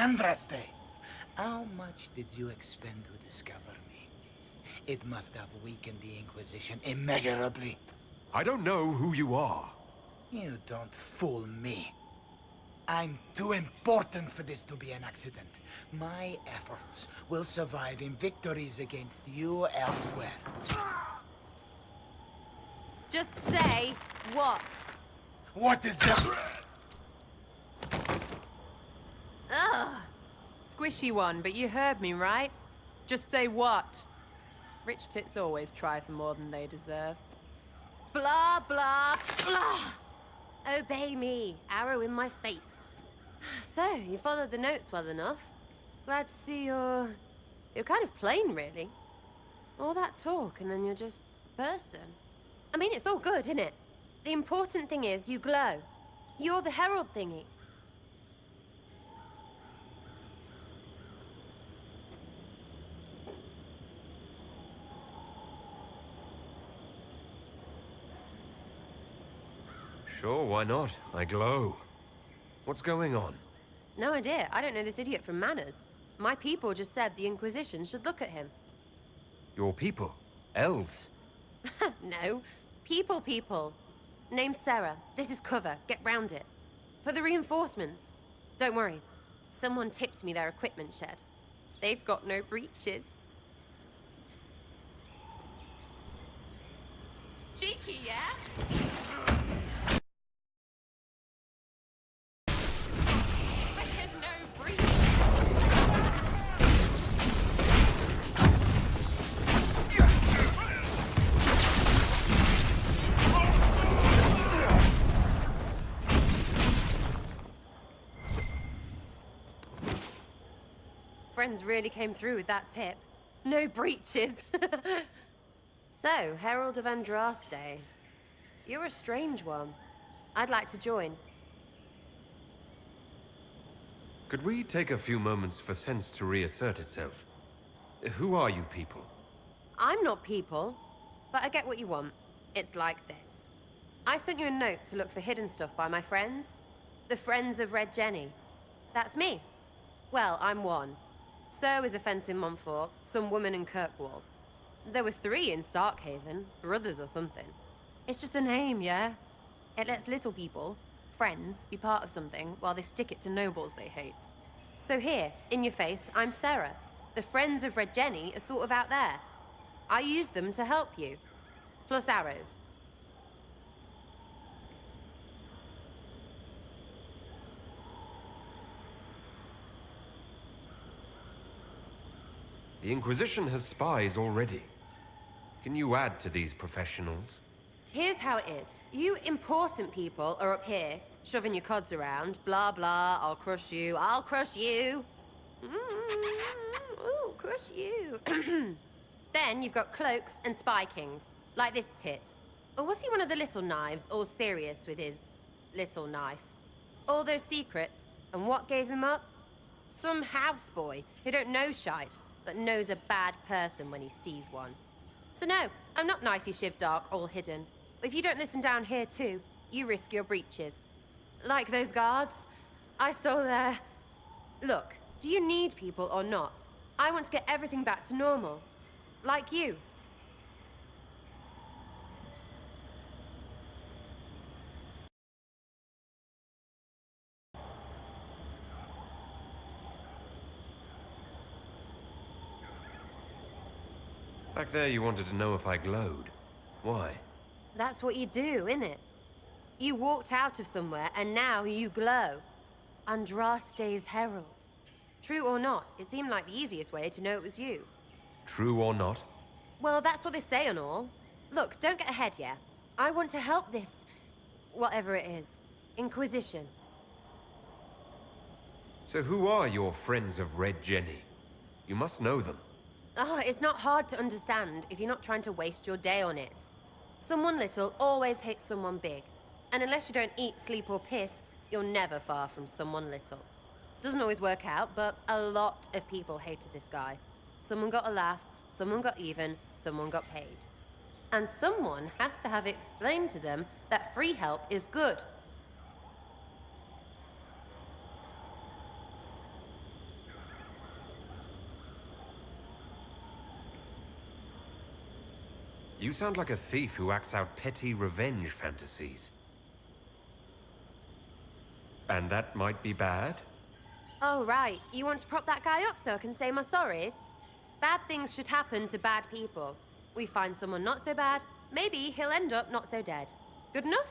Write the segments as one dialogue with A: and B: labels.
A: Andraste! How much did you expend to discover me? It must have weakened the Inquisition immeasurably.
B: I don't know who you are.
A: You don't fool me. I'm too important for this to be an accident. My efforts will survive in victories against you elsewhere.
C: Just say what?
A: What is that?
C: Ugh.
D: Squishy one, but you heard me, right? Just say what? Rich tits always try for more than they deserve.
C: Blah, blah, blah. Obey me. Arrow in my face. So, you followed the notes well enough. Glad to see you're kind of plain, really. All that talk, and then you're just a person. I mean, it's all good, isn't it? The important thing is you glow. You're the herald thingy.
B: Sure, why not? I glow. What's going on?
C: No idea. I don't know this idiot from Manners. My people just said the Inquisition should look at him.
B: Your people? Elves?
C: No. People. Name's Sarah. This is cover. Get round it. For the reinforcements. Don't worry. Someone tipped me their equipment shed. They've got no breaches. Cheeky, yeah? But there's no breach. Friends really came through with that tip. No breaches. So, Herald of Andraste. You're a strange one. I'd like to join.
B: Could we take a few moments for sense to reassert itself? Who are you people?
C: I'm not people, but I get what you want. It's like this. I sent you a note to look for hidden stuff by my friends. The Friends of Red Jenny. That's me. Well, I'm one. So is a fence in Montfort, some woman in Kirkwall. There were 3 in Starkhaven, brothers or something. It's just a name, yeah? It lets little people, friends, be part of something while they stick it to nobles they hate. So here, in your face, I'm Sarah. The Friends of Red Jenny are sort of out there. I used them to help you. Plus arrows.
B: The Inquisition has spies already. Can you add to these professionals?
C: Here's how it is. You important people are up here, shoving your cods around. Blah, blah, I'll crush you, I'll crush you. Ooh, crush you. Then you've got cloaks and spy kings, like this tit. Or was he one of the little knives, all serious with his little knife? All those secrets, and what gave him up? Some houseboy who don't know shite, but knows a bad person when he sees one. So no, I'm not knifey shiv dark, all hidden. If you don't listen down here too, you risk your breeches. Like those guards, I stole their... Look, do you need people or not? I want to get everything back to normal. Like you.
B: Back there you wanted to know if I glowed. Why?
C: That's what you do, innit? You walked out of somewhere and now you glow. Andraste's herald. True or not, it seemed like the easiest way to know it was you.
B: True or not?
C: Well, that's what they say and all. Look, don't get ahead, yeah? I want to help this... whatever it is. Inquisition.
B: So who are your Friends of Red Jenny? You must know them.
C: Oh, it's not hard to understand if you're not trying to waste your day on it. Someone little always hates someone big. And unless you don't eat, sleep, or piss, you're never far from someone little. Doesn't always work out, but a lot of people hated this guy. Someone got a laugh, someone got even, someone got paid. And someone has to have explained to them that free help is good.
B: You sound like a thief who acts out petty revenge fantasies. And that might be bad?
C: Oh, right. You want to prop that guy up so I can say my sorries? Bad things should happen to bad people. We find someone not so bad, maybe he'll end up not so dead. Good enough?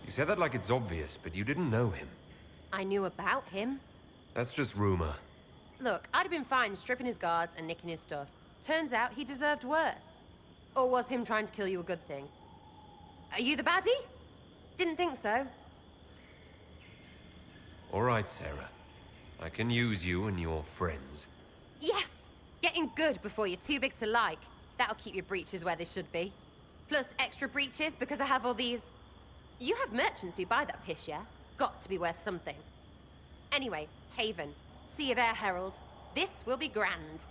B: You said that like it's obvious, but you didn't know him.
C: I knew about him.
B: That's just rumor.
C: Look, I'd have been fine stripping his guards and nicking his stuff. Turns out he deserved worse. Or was him trying to kill you a good thing? Are you the baddie? Didn't think so.
B: All right, Sarah. I can use you and your friends.
C: Yes! Getting good before you're too big to like. That'll keep your breeches where they should be. Plus extra breeches because I have all these... You have merchants who buy that piss, yeah? Got to be worth something. Anyway, Haven. See you there, Herald. This will be grand.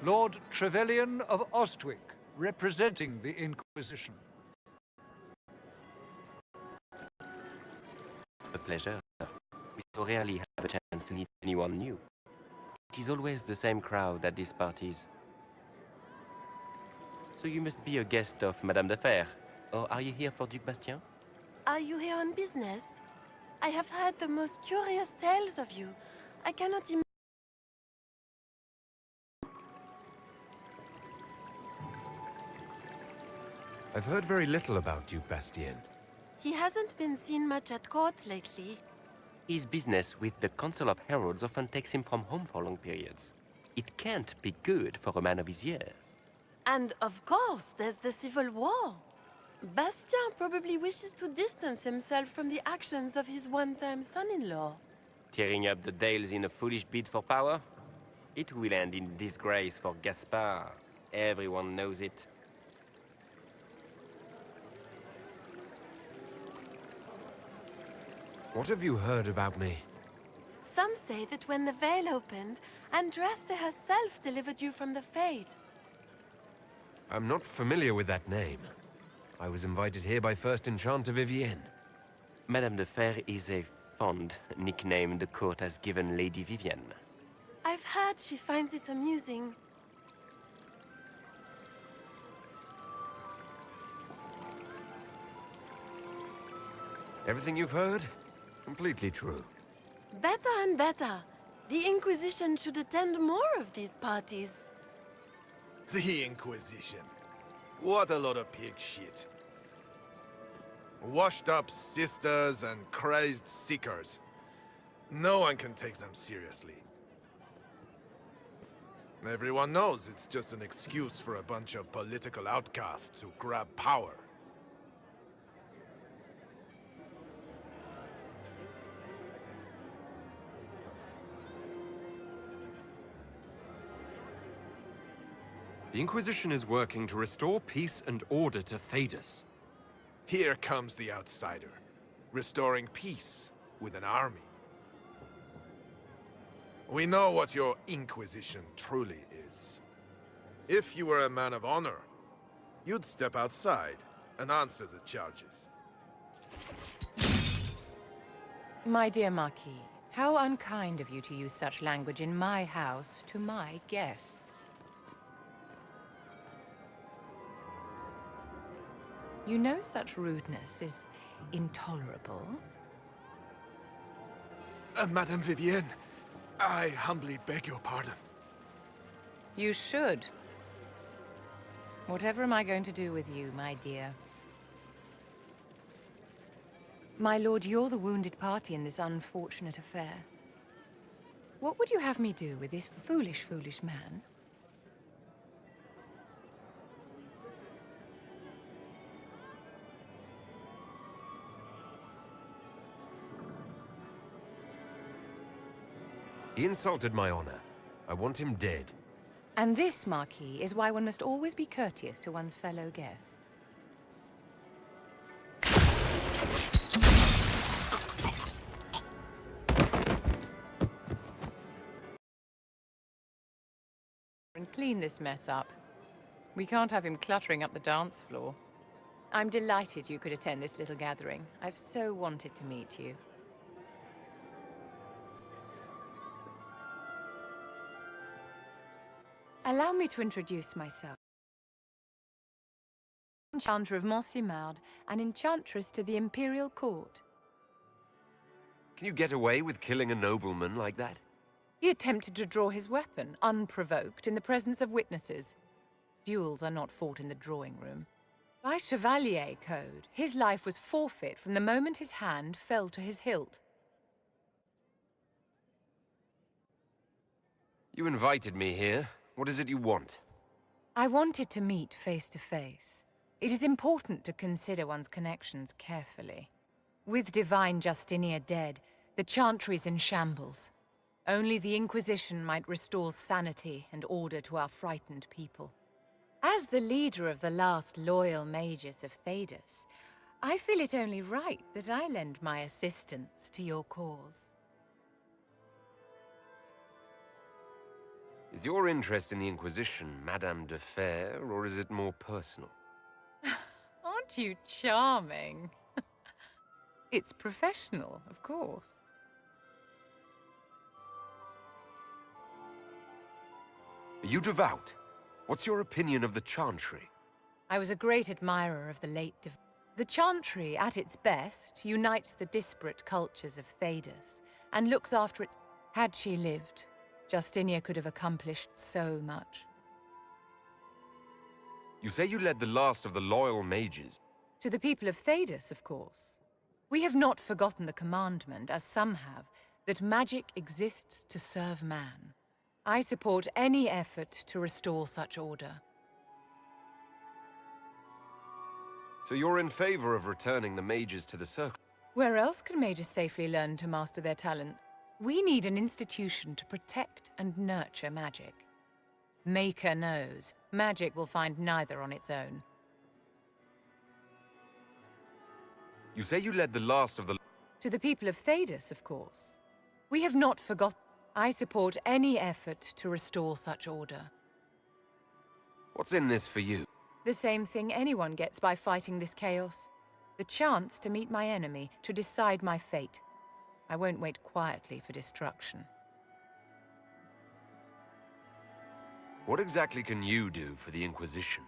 E: Lord Trevelyan of Ostwick, representing the Inquisition.
F: A pleasure. We so rarely have a chance to meet anyone new. It is always the same crowd at these parties. So you must be a guest of Madame de Fer, or are you here for Duc Bastien?
G: Are you here on business? I have heard the most curious tales of you. I cannot imagine.
B: I've heard very little about Duke Bastien.
G: He hasn't been seen much at court lately.
F: His business with the Council of Heralds often takes him from home for long periods. It can't be good for a man of his years.
G: And of course, there's the civil war. Bastien probably wishes to distance himself from the actions of his one-time son-in-law.
F: Tearing up the Dales in a foolish bid for power? It will end in disgrace for Gaspard. Everyone knows it.
B: What have you heard about me?
G: Some say that when the veil opened, Andraste herself delivered you from the Fade.
B: I'm not familiar with that name. I was invited here by First Enchanter Vivienne.
F: Madame de Fer is a fond nickname the court has given Lady Vivienne.
G: I've heard she finds it amusing.
B: Everything you've heard? Completely true.
G: Better and better. The Inquisition should attend more of these parties.
H: The Inquisition. What a lot of pig shit. Washed up sisters and crazed seekers. No one can take them seriously. Everyone knows it's just an excuse for a bunch of political outcasts to grab power.
B: The Inquisition is working to restore peace and order to Thedas.
H: Here comes the outsider, restoring peace with an army. We know what your Inquisition truly is. If you were a man of honor, you'd step outside and answer the charges.
I: My dear Marquis, how unkind of you to use such language in my house to my guests. You know such rudeness is intolerable.
H: Madame Vivienne, I humbly beg your pardon.
I: You should. Whatever am I going to do with you, my dear? My lord, you're the wounded party in this unfortunate affair. What would you have me do with this foolish, foolish man?
B: He insulted my honor. I want him dead.
I: And this, Marquis, is why one must always be courteous to one's fellow guests. And clean this mess up. We can't have him cluttering up the dance floor. I'm delighted you could attend this little gathering. I've so wanted to meet you. Allow me to introduce myself. Enchanter of Montsimard, an enchantress to the Imperial Court.
B: Can you get away with killing a nobleman like that?
I: He attempted to draw his weapon, unprovoked, in the presence of witnesses. Duels are not fought in the drawing room. By Chevalier Code, his life was forfeit from the moment his hand fell to his hilt.
B: You invited me here. What is it you want?
I: I wanted to meet face to face. It is important to consider one's connections carefully. With Divine Justinia dead, the Chantry is in shambles. Only the Inquisition might restore sanity and order to our frightened people. As the leader of the last loyal mages of Thedas, I feel it only right that I lend my assistance to your cause.
B: Is your interest in the Inquisition Madame de Fer, or is it more personal?
I: Aren't you charming? It's professional, of course.
B: Are you devout? What's your opinion of the Chantry?
I: I was a great admirer of the late The Chantry, at its best, unites the disparate cultures of Thedas and looks after its... Had she lived, Justinia could have accomplished so much.
B: You say you led the last of the loyal mages.
I: To the people of Thedas, of course. We have not forgotten the commandment, as some have, that magic exists to serve man. I support any effort to restore such order.
B: So you're in favor of returning the mages to the Circle?
I: Where else can mages safely learn to master their talents? We need an institution to protect and nurture magic. Maker knows, magic will find neither on its own.
B: You say you led the last of the...
I: To the people of Thedas, of course. We have not forgotten. I support any effort to restore such order.
B: What's in this for you?
I: The same thing anyone gets by fighting this chaos. The chance to meet my enemy, to decide my fate. I won't wait quietly for destruction.
B: What exactly can you do for the Inquisition?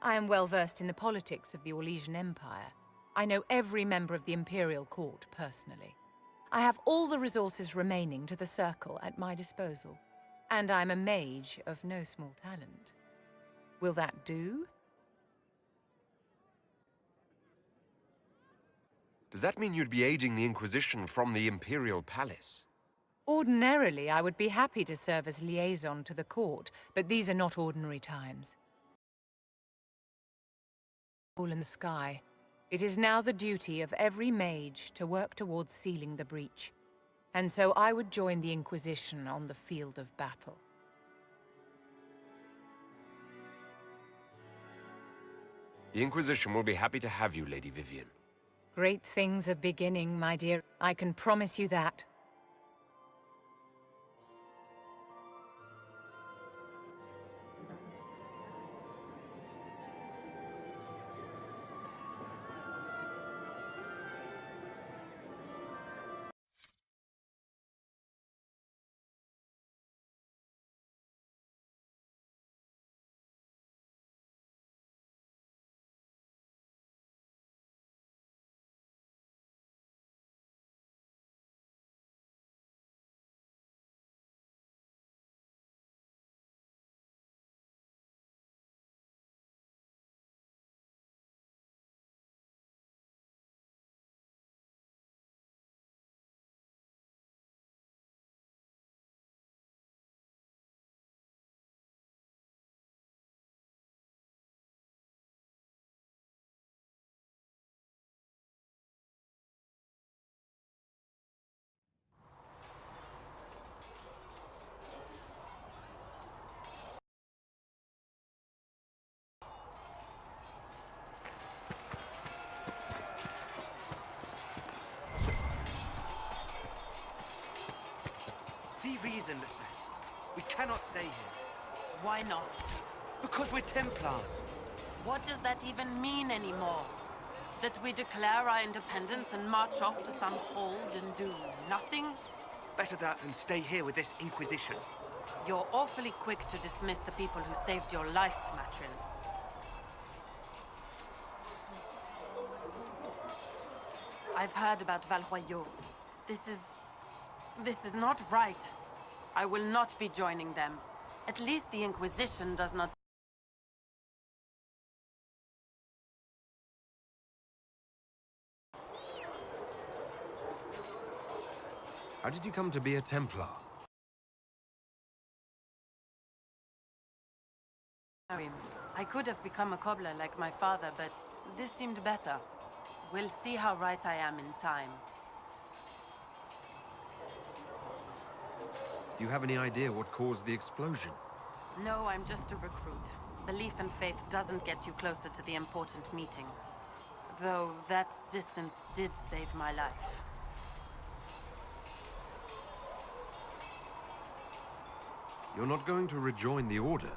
I: I am well versed in the politics of the Orlesian Empire. I know every member of the Imperial Court personally. I have all the resources remaining to the Circle at my disposal. And I'm a mage of no small talent. Will that do?
B: Does that mean you'd be aiding the Inquisition from the Imperial Palace?
I: Ordinarily, I would be happy to serve as liaison to the court, but these are not ordinary times. All in the sky. It is now the duty of every mage to work towards sealing the breach. And so I would join the Inquisition on the field of battle.
B: The Inquisition will be happy to have you, Lady Vivian.
I: Great things are beginning, my dear. I can promise you that.
J: See reason, Lisette. We cannot stay here.
G: Why not?
J: Because we're Templars.
G: What does that even mean anymore? That we declare our independence and march off to some hold and do nothing?
J: Better that than stay here with this Inquisition.
G: You're awfully quick to dismiss the people who saved your life, Matrin. I've heard about Valroyaux. This is not right. I will not be joining them. At least the Inquisition does not...
B: How did you come to be a Templar?
G: I could have become a cobbler like my father, but this seemed better. We'll see how right I am in time.
B: Do you have any idea what caused the explosion?
G: No, I'm just a recruit. Belief and faith doesn't get you closer to the important meetings. Though that distance did save my life.
B: You're not going to rejoin the Order?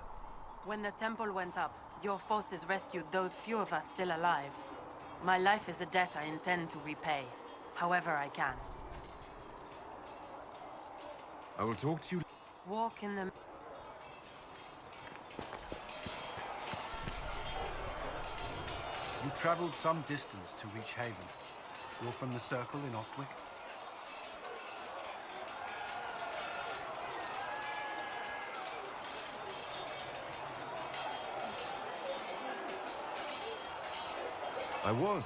G: When the temple went up, your forces rescued those few of us still alive. My life is a debt I intend to repay, however I can.
B: I will talk to you.
G: Walk in the...
K: You traveled some distance to reach Haven. You're from the Circle in Ostwick?
B: I was.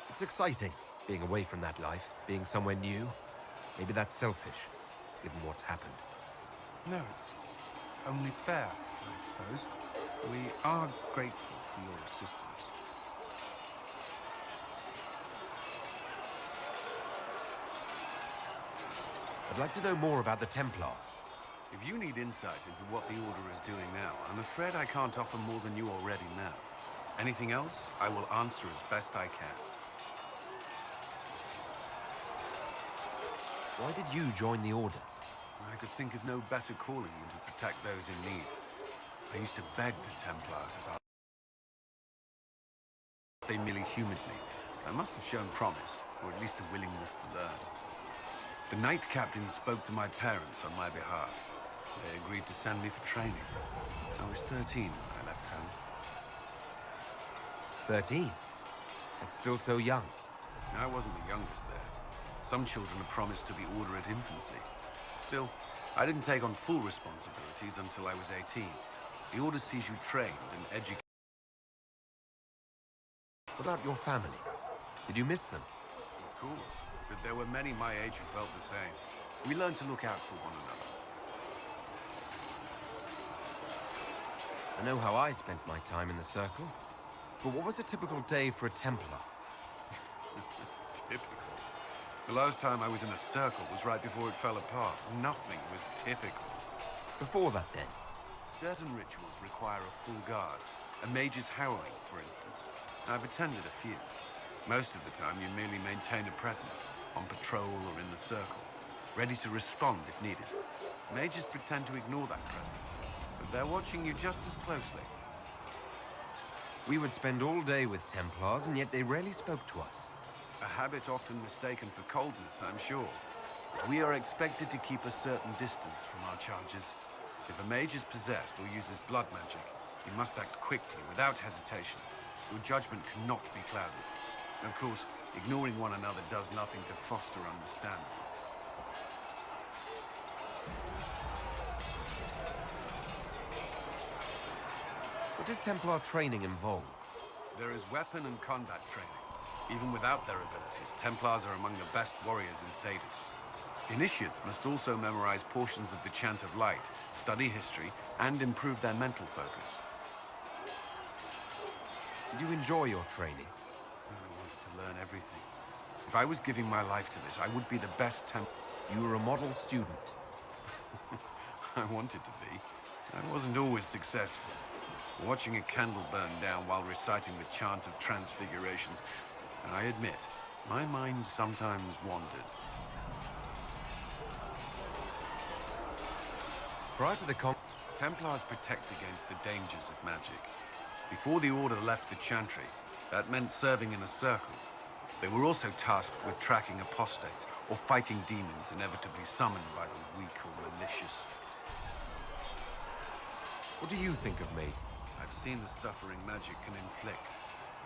B: It's exciting, being away from that life, being somewhere new. Maybe that's selfish, given what's happened.
K: No, it's only fair, I suppose. We are grateful for your assistance.
B: I'd like to know more about the Templars.
K: If you need insight into what the Order is doing now, I'm afraid I can't offer more than you already know. Anything else, I will answer as best I can.
B: Why did you join the Order?
K: I could think of no better calling than to protect those in need. I used to beg the Templars as they merely humored me. I must have shown promise, or at least a willingness to learn. The Knight Captain spoke to my parents on my behalf. They agreed to send me for training. I was 13 when I left home.
B: 13? That's still so young.
K: I wasn't the youngest there. Some children are promised to the Order at infancy. Still, I didn't take on full responsibilities until I was 18. The Order sees you trained and educated.
B: What about your family? Did you miss them?
K: Of course, but there were many my age who felt the same. We learned to look out for one another.
B: I know how I spent my time in the Circle. But what was a typical day for a Templar?
K: Typical? The last time I was in a circle was right before it fell apart. Nothing was typical.
B: Before that, then?
K: Certain rituals require a full guard. A mage's harrowing, for instance. I've attended a few. Most of the time, you merely maintain a presence, on patrol or in the circle, ready to respond if needed. Mages pretend to ignore that presence, but they're watching you just as closely.
B: We would spend all day with Templars, and yet they rarely spoke to us.
K: A habit often mistaken for coldness, I'm sure. We are expected to keep a certain distance from our charges. If a mage is possessed or uses blood magic, you must act quickly, without hesitation. Your judgment cannot be clouded. Of course, ignoring one another does nothing to foster understanding.
B: What does Templar training involve?
K: There is weapon and combat training. Even without their abilities, Templars are among the best warriors in Thedas. Initiates must also memorize portions of the Chant of Light, study history, and improve their mental focus.
B: Did you enjoy your training?
K: I wanted to learn everything. If I was giving my life to this, I would be the best Templar.
B: You were a model student.
K: I wanted to be. I wasn't always successful. Watching a candle burn down while reciting the Chant of Transfigurations, I admit, my mind sometimes wandered.
B: Prior to the
K: Templars protect against the dangers of magic. Before the Order left the Chantry, that meant serving in a circle. They were also tasked with tracking apostates or fighting demons inevitably summoned by the weak or malicious.
B: What do you think of me?
K: I've seen the suffering magic can inflict.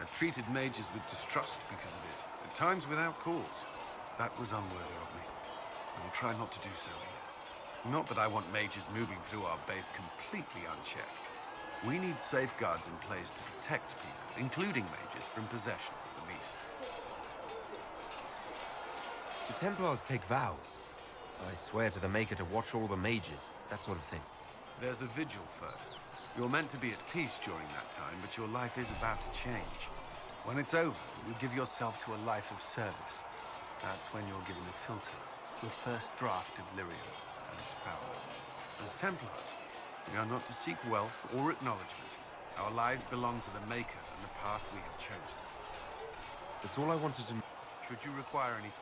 K: I've treated mages with distrust because of it, at times without cause. That was unworthy of me. I will try not to do so here. Not that I want mages moving through our base completely unchecked. We need safeguards in place to protect people, including mages, from possession at the least.
B: The Templars take vows. I swear to the Maker to watch all the mages, that sort of thing.
K: There's a vigil first. You're meant to be at peace during that time, but your life is about to change. When it's over, you give yourself to a life of service. That's when you're given a filter, your first draft of lyrium and its power. As Templars, we are not to seek wealth or acknowledgement. Our lives belong to the Maker and the path we have chosen.
B: That's all I wanted to know.
K: Should you require any...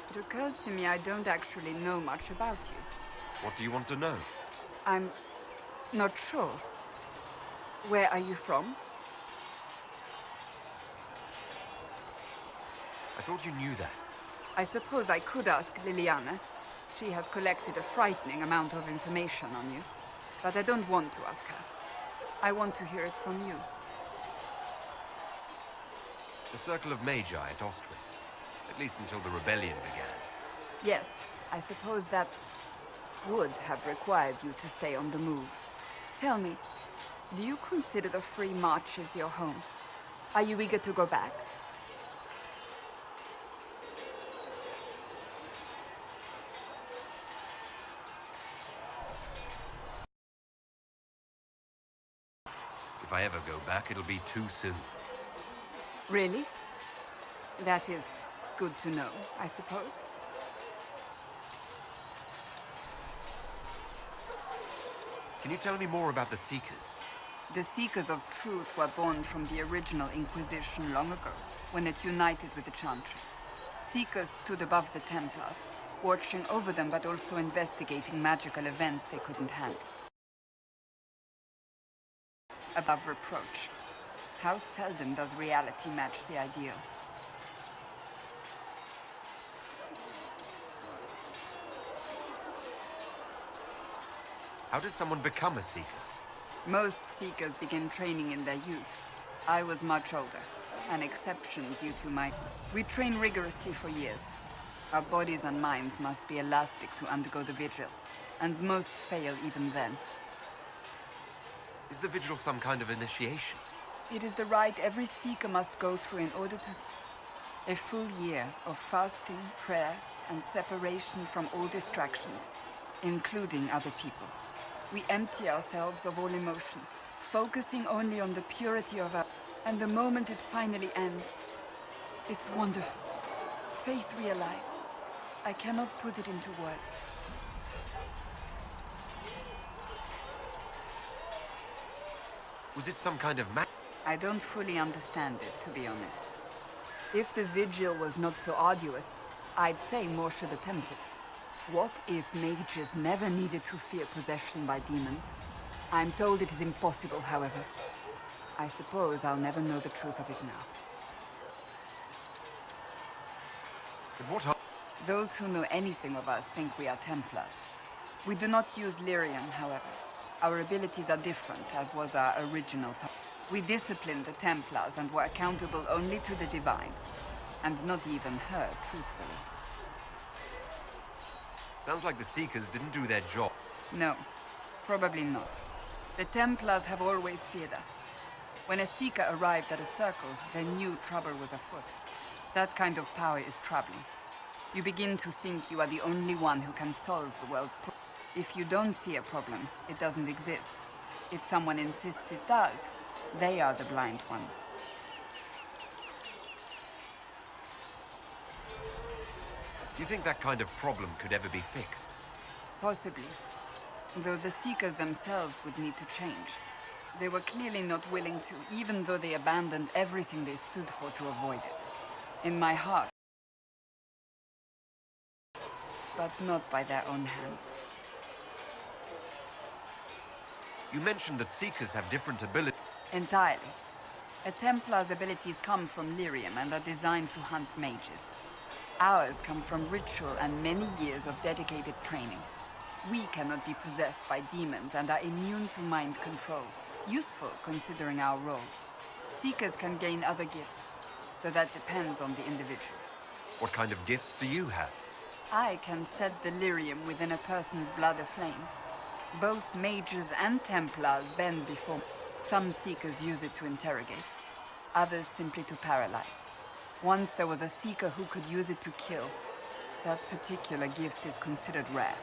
L: It occurs to me I don't actually know much about you.
B: What do you want to know?
L: I'm not sure. Where are you from?
B: I thought you knew that.
L: I suppose I could ask Liliana. She has collected a frightening amount of information on you. But I don't want to ask her. I want to hear it from you.
B: The Circle of Magi at Ostwick. At least until the rebellion began.
L: Yes, I suppose that would have required you to stay on the move. Tell me, do you consider the Free Marches your home? Are you eager to go back?
B: If I ever go back, it'll be too soon.
L: Really? That is good to know, I suppose.
B: Can you tell me more about the Seekers?
L: The Seekers of Truth were born from the original Inquisition long ago, when it united with the Chantry. Seekers stood above the Templars, watching over them but also investigating magical events they couldn't handle. Above reproach. How seldom does reality match the ideal?
B: How does someone become a Seeker?
L: Most Seekers begin training in their youth. I was much older, an exception due to my... We train rigorously for years. Our bodies and minds must be elastic to undergo the vigil, and most fail even then.
B: Is the vigil some kind of initiation?
L: It is the rite every Seeker must go through in order to... A full year of fasting, prayer, and separation from all distractions, including other people. We empty ourselves of all emotion, focusing only on the purity of our... And the moment it finally ends, it's wonderful. Faith realized. I cannot put it into words.
B: Was it some kind of
L: I don't fully understand it, to be honest. If the vigil was not so arduous, I'd say more should attempt it. What if mages never needed to fear possession by demons? I'm told it is impossible, however. I suppose I'll never know the truth of it now.
B: But what are...
L: Those who know anything of us think we are Templars. We do not use lyrium, however. Our abilities are different, as was our original path. We disciplined the Templars and were accountable only to the Divine. And not even her, truthfully.
B: Sounds like the Seekers didn't do their job.
L: No, probably not. The Templars have always feared us. When a Seeker arrived at a circle, they knew trouble was afoot. That kind of power is troubling. You begin to think you are the only one who can solve the world's problems. If you don't see a problem, it doesn't exist. If someone insists it does, they are the blind ones.
B: Do you think that kind of problem could ever be fixed?
L: Possibly. Though the Seekers themselves would need to change. They were clearly not willing to, even though they abandoned everything they stood for to avoid it. In my heart. But not by their own hands.
B: You mentioned that Seekers have different abilities.
L: Entirely. A Templar's abilities come from lyrium and are designed to hunt mages. Ours come from ritual and many years of dedicated training. We cannot be possessed by demons and are immune to mind control. Useful considering our role. Seekers can gain other gifts, though that depends on the individual.
B: What kind of gifts do you have?
L: I can set the lyrium within a person's blood aflame. Both mages and Templars bend before. Some Seekers use it to interrogate, others simply to paralyze. Once there was a Seeker who could use it to kill. That particular gift is considered rare.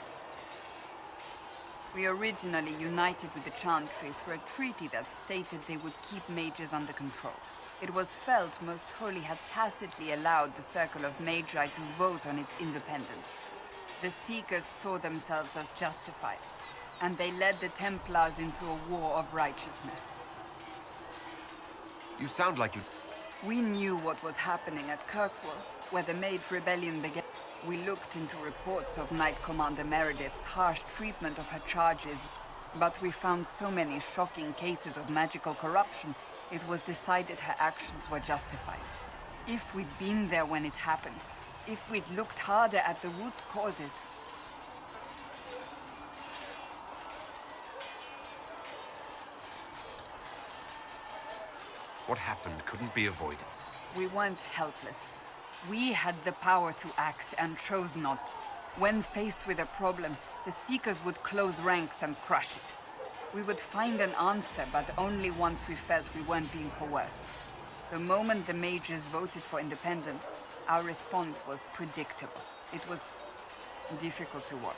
L: We originally united with the Chantry through a treaty that stated they would keep mages under control. It was felt Most Holy had tacitly allowed the Circle of Magi to vote on its independence. The Seekers saw themselves as justified, and they led the Templars into a war of righteousness.
B: You sound like you...
L: We knew what was happening at Kirkwall, where the Mage Rebellion began. We looked into reports of Knight Commander Meredith's harsh treatment of her charges, but we found so many shocking cases of magical corruption, it was decided her actions were justified. If we'd been there when it happened, if we'd looked harder at the root causes...
B: What happened couldn't be avoided.
L: We weren't helpless. We had the power to act and chose not. When faced with a problem, the Seekers would close ranks and crush it. We would find an answer, but only once we felt we weren't being coerced. The moment the mages voted for independence, our response was predictable. It was difficult to watch.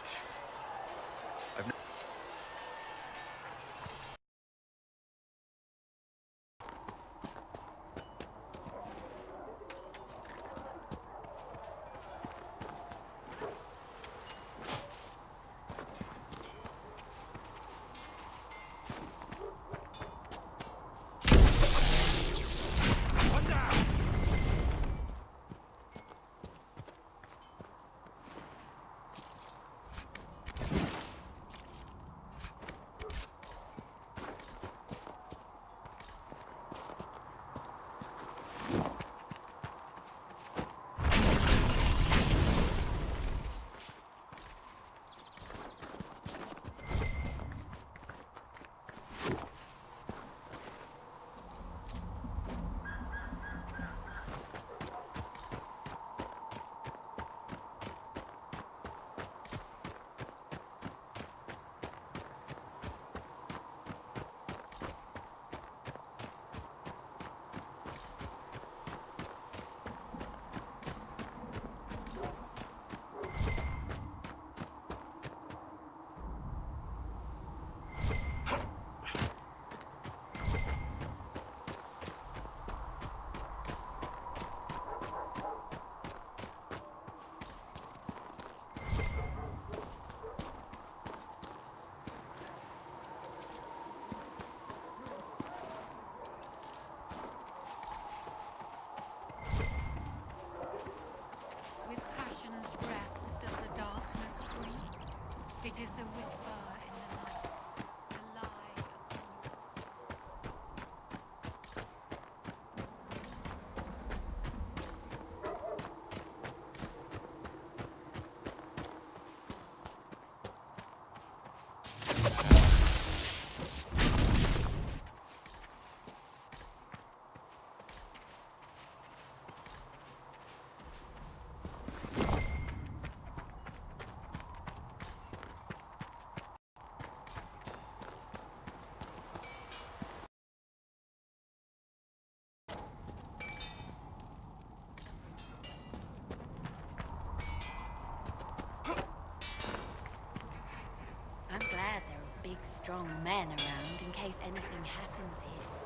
M: strong men around in case anything happens here.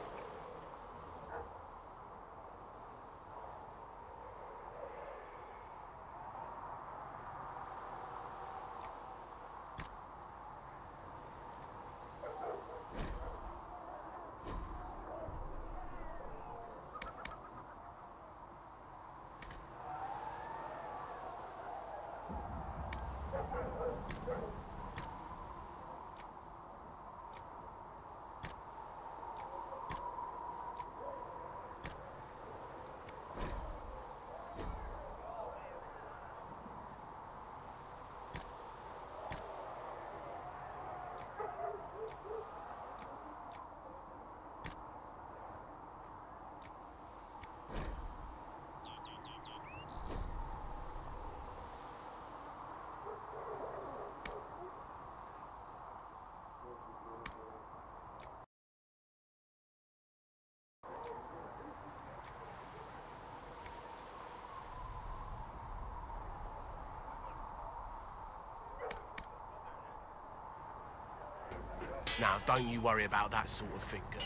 N: Now, don't you worry about that sort of thing, girl.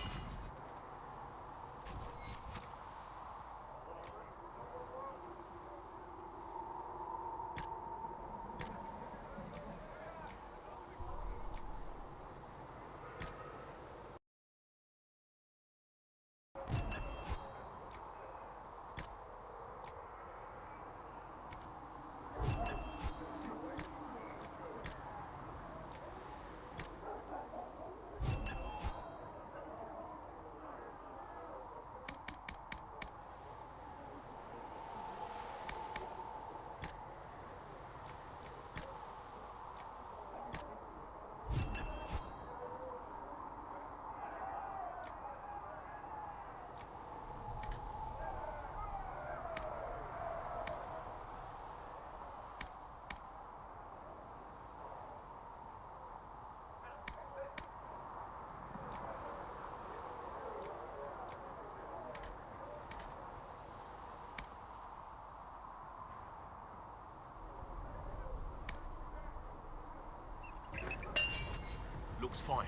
N: Looks fine.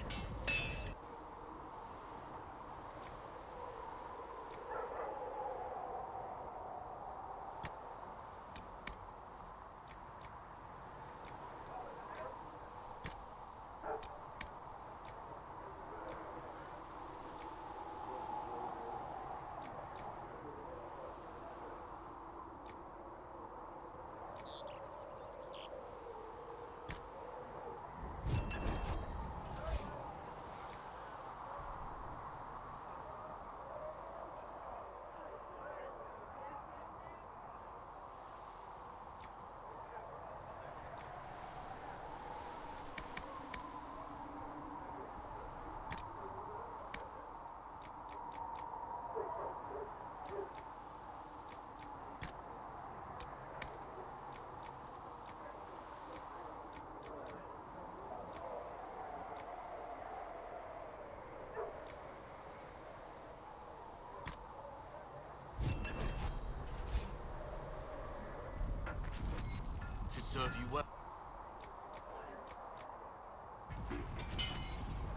N: Should serve you well.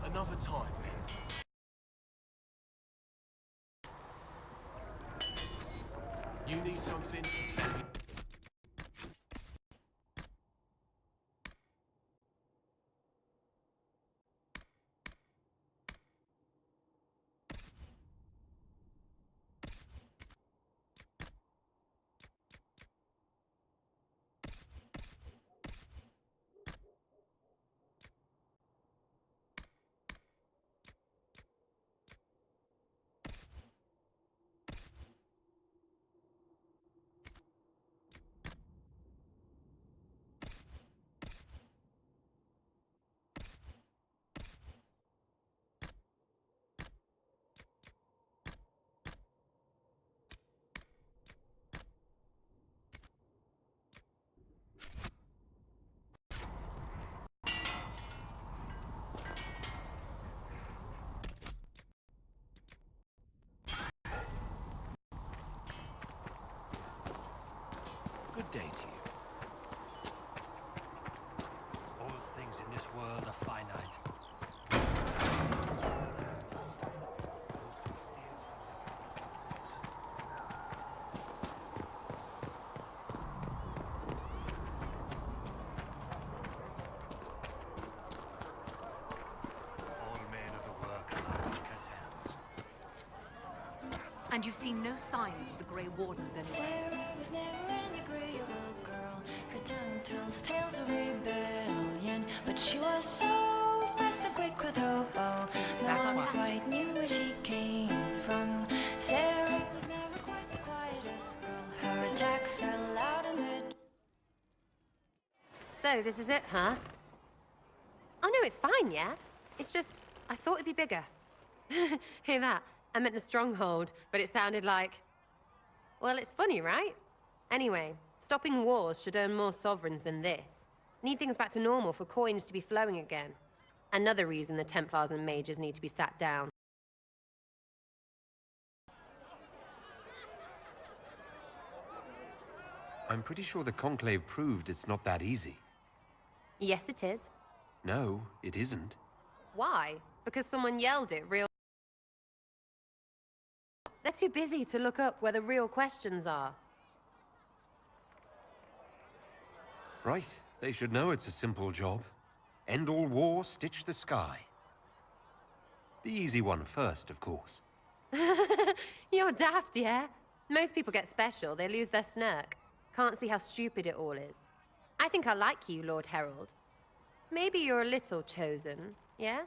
N: Another time, you need something?
J: Good day to you. All things in this world are finite.
O: And you've seen no signs of the Grey Wardens anywhere.
P: Sarah was never an agreeable girl. Her tongue tells tales of rebellion, but she was so fast and quick with her bow. No one quite knew where she came from. Sarah was never quite the quietest girl. Her attacks are loud and they're...
C: So, this is it, huh? Oh no, it's fine, yeah? It's just, I thought it'd be bigger. Hear that? I meant the stronghold, but it sounded like... Well, it's funny, right? Anyway, stopping wars should earn more sovereigns than this. Need things back to normal for coins to be flowing again. Another reason the Templars and mages need to be sat down.
B: I'm pretty sure the Conclave proved it's not that easy.
C: Yes, it is.
B: No, it isn't.
C: Why? Because someone yelled it real... They're too busy to look up where the real questions are.
B: Right. They should know it's a simple job. End all war, stitch the sky. The easy one first, of course.
C: You're daft, yeah? Most people get special, they lose their snark. Can't see how stupid it all is. I think I like you, Lord Herald. Maybe you're a little chosen, yeah?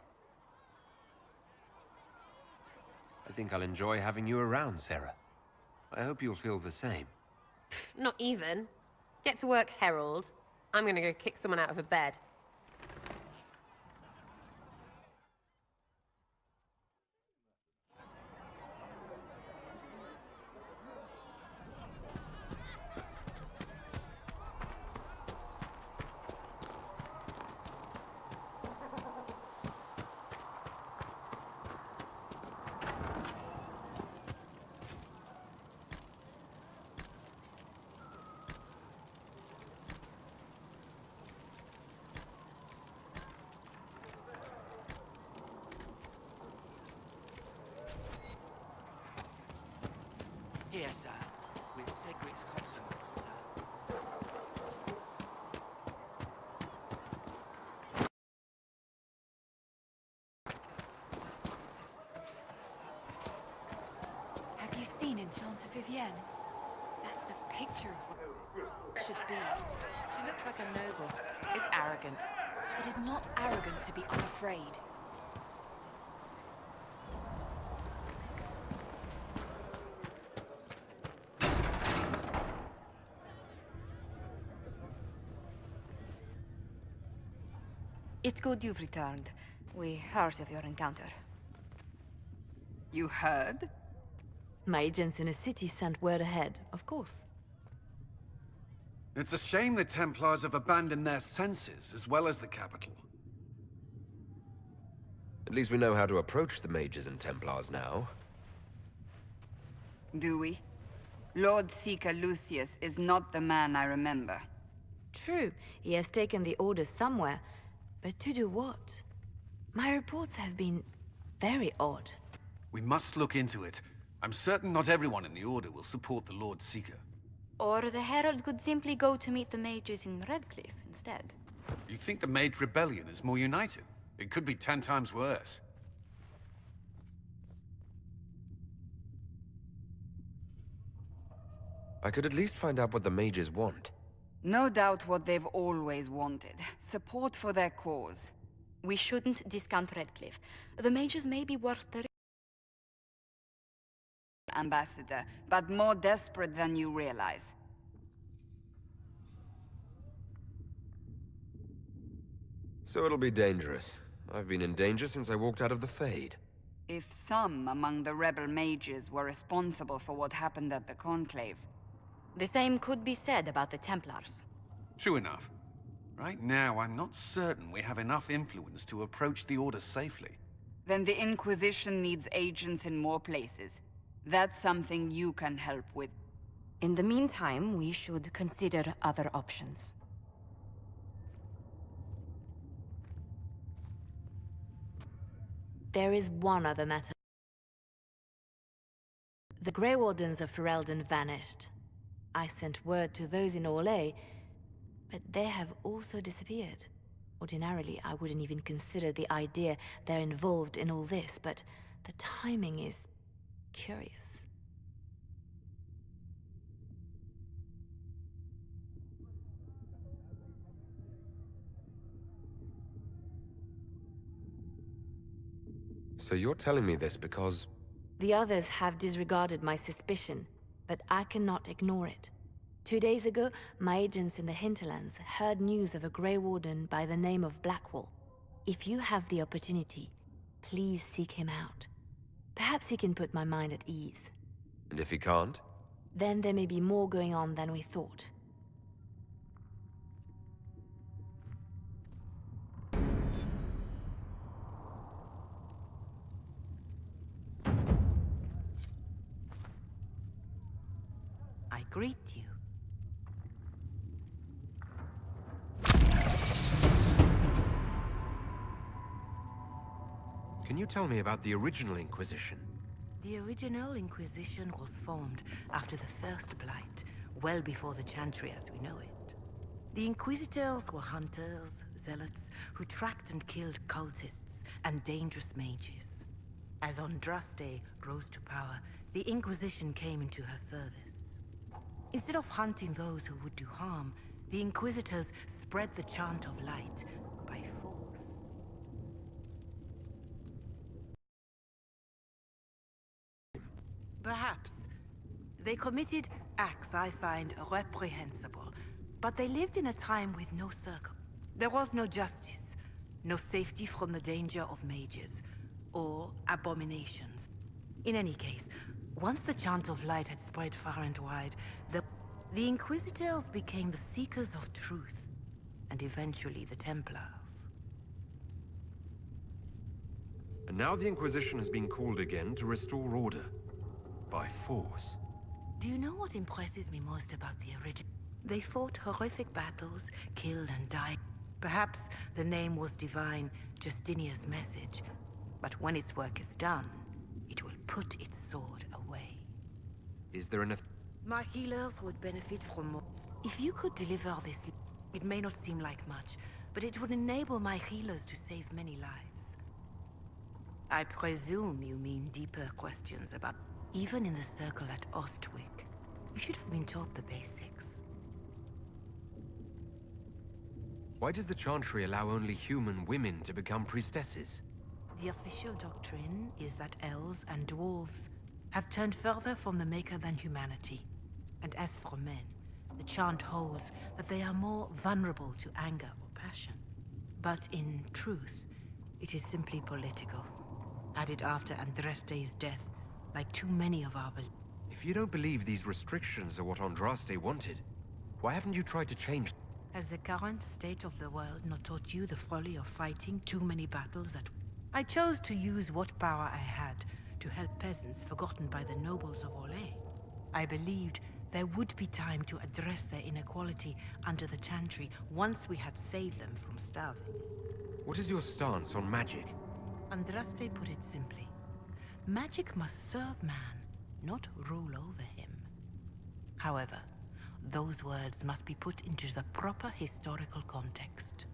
B: I think I'll enjoy having you around, Sarah. I hope you'll feel the same.
C: Not even. Get to work, Herald. I'm gonna go kick someone out of a bed.
J: Here, sir, with Cedric's compliments, sir.
O: Have you seen Enchanter Vivienne? That's the picture of what it should be.
G: She looks like a noble. It's arrogant.
O: It is not arrogant to be unafraid.
Q: It's good you've returned. We heard of your encounter.
L: You heard?
Q: My agents in the city sent word ahead, of course.
K: It's a shame the Templars have abandoned their senses, as well as the capital.
B: At least we know how to approach the mages and Templars now.
L: Do we? Lord Seeker Lucius is not the man I remember.
Q: True, he has taken the orders somewhere. But to do what? My reports have been very odd.
K: We must look into it. I'm certain not everyone in the Order will support the Lord Seeker.
Q: Or the Herald could simply go to meet the mages in Redcliffe instead.
K: You think the Mage Rebellion is more united? It could be 10 times worse.
B: I could at least find out what the mages want.
L: No doubt what they've always wanted. Support for their cause.
Q: We shouldn't discount Redcliffe. The mages may be worth the...
L: Ambassador, but more desperate than you realize.
B: So it'll be dangerous. I've been in danger since I walked out of the Fade.
L: If some among the rebel mages were responsible for what happened at the Conclave...
Q: The same could be said about the Templars.
K: True enough. Right now, I'm not certain we have enough influence to approach the Order safely.
L: Then the Inquisition needs agents in more places. That's something you can help with.
Q: In the meantime, we should consider other options. There is one other matter. The Grey Wardens of Ferelden vanished. I sent word to those in Orlais, but they have also disappeared. Ordinarily, I wouldn't even consider the idea they're involved in all this, but the timing is curious.
B: So you're telling me this because...
Q: The others have disregarded my suspicion, but I cannot ignore it. 2 days ago, my agents in the hinterlands heard news of a Grey Warden by the name of Blackwall. If you have the opportunity, please seek him out. Perhaps he can put my mind at ease.
B: And if he can't?
Q: Then there may be more going on than we thought.
R: I greet you.
B: Can you tell me about the original Inquisition?
R: The original Inquisition was formed after the First Blight, well before the Chantry as we know it. The Inquisitors were hunters, zealots, who tracked and killed cultists and dangerous mages. As Andraste rose to power, the Inquisition came into her service. Instead of hunting those who would do harm, the Inquisitors spread the chant of light by force. Perhaps. They committed acts I find reprehensible, but they lived in a time with no circle. There was no justice, no safety from the danger of mages, or abominations. In any case, once the chant of light had spread far and wide, the Inquisitors became the seekers of truth, and eventually the Templars.
B: And now the Inquisition has been called again to restore order. By force.
R: Do you know what impresses me most about the original? They fought horrific battles, killed and died. Perhaps the name was divine, Justinia's message. But when its work is done, it will put its sword away.
B: Is there enough...
R: My healers would benefit from more. If you could deliver this, it may not seem like much, but it would enable my healers to save many lives. I presume you mean deeper questions about... Even in the circle at Ostwick, you should have been taught the basics.
B: Why does the Chantry allow only human women to become priestesses?
R: The official doctrine is that elves and dwarves have turned further from the Maker than humanity. And as for men, the chant holds that they are more vulnerable to anger or passion. But in truth, it is simply political. Added after Andraste's death, like too many of our beliefs.
B: If you don't believe these restrictions are what Andraste wanted, why haven't you tried to change...
R: Has the current state of the world not taught you the folly of fighting too many battles at... I chose to use what power I had to help peasants forgotten by the nobles of Orlais. I believed there would be time to address their inequality under the Chantry once we had saved them from starving.
B: What is your stance on magic?
R: Andraste put it simply. Magic must serve man, not rule over him. However, those words must be put into the proper historical context.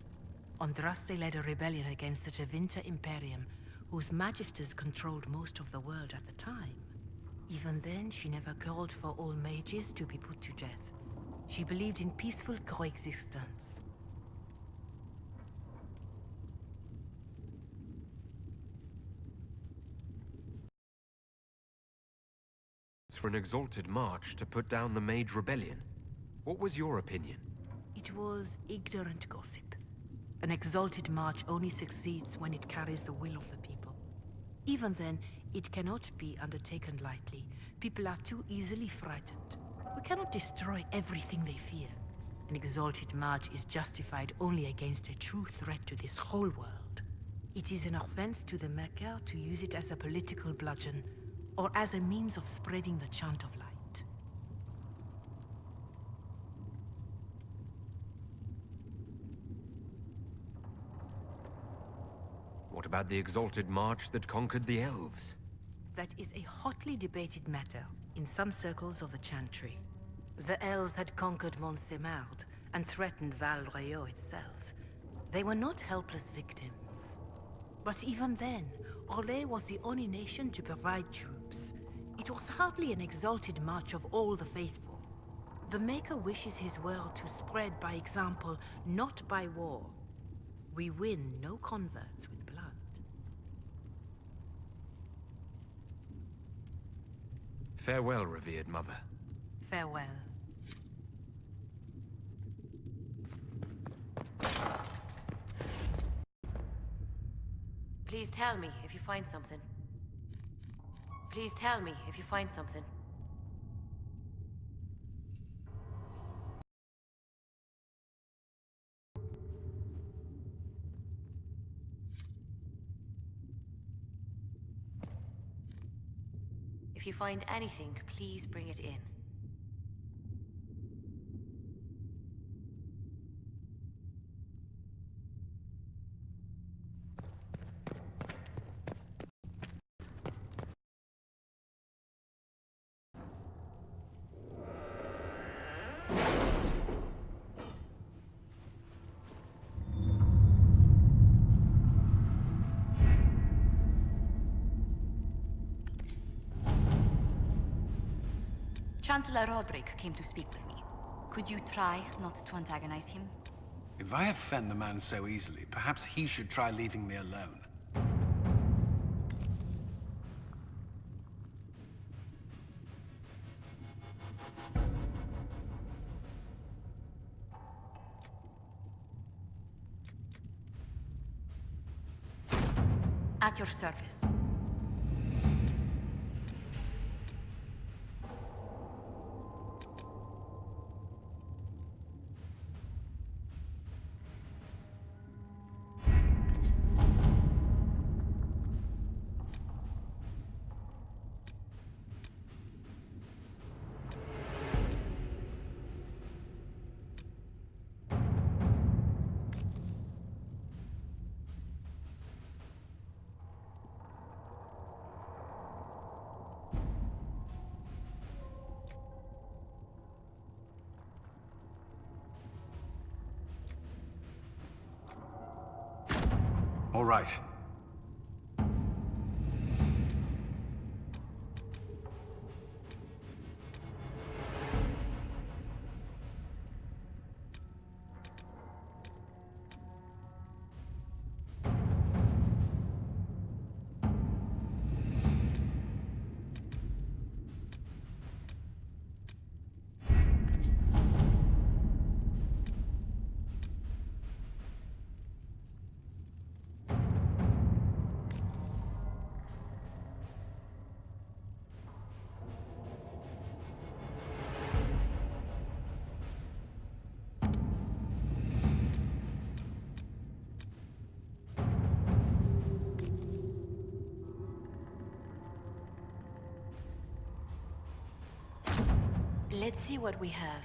R: Andraste led a rebellion against the Tevinter Imperium, whose magisters controlled most of the world at the time. Even then, she never called for all mages to be put to death. She believed in peaceful coexistence.
B: For an exalted march to put down the Mage Rebellion. What was your opinion?
R: It was ignorant gossip. An exalted march only succeeds when it carries the will of the people. Even then, it cannot be undertaken lightly. People are too easily frightened. We cannot destroy everything they fear. An exalted march is justified only against a true threat to this whole world. It is an offense to the Maker to use it as a political bludgeon, or as a means of spreading the chant of light.
B: What about the exalted march that conquered the elves?
R: That is a hotly debated matter in some circles of the Chantry. The elves had conquered Montsemard and threatened Val Royeaux itself. They were not helpless victims. But even then, Orlais was the only nation to provide troops. It was hardly an exalted march of all the faithful. The Maker wishes his world to spread by example, not by war. We win no converts with blood.
B: Farewell, revered mother.
R: Farewell.
C: Please tell me if you find something. Please tell me if you find something. If you find anything, please bring it in.
O: Chancellor Roderick came to speak with me. Could you try not to antagonize him?
K: If I offend the man so easily, perhaps he should try leaving me alone.
O: At your service.
K: All right.
O: Let's see what we have.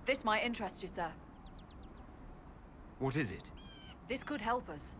O: This might interest you, sir.
B: What is it?
O: This could help us.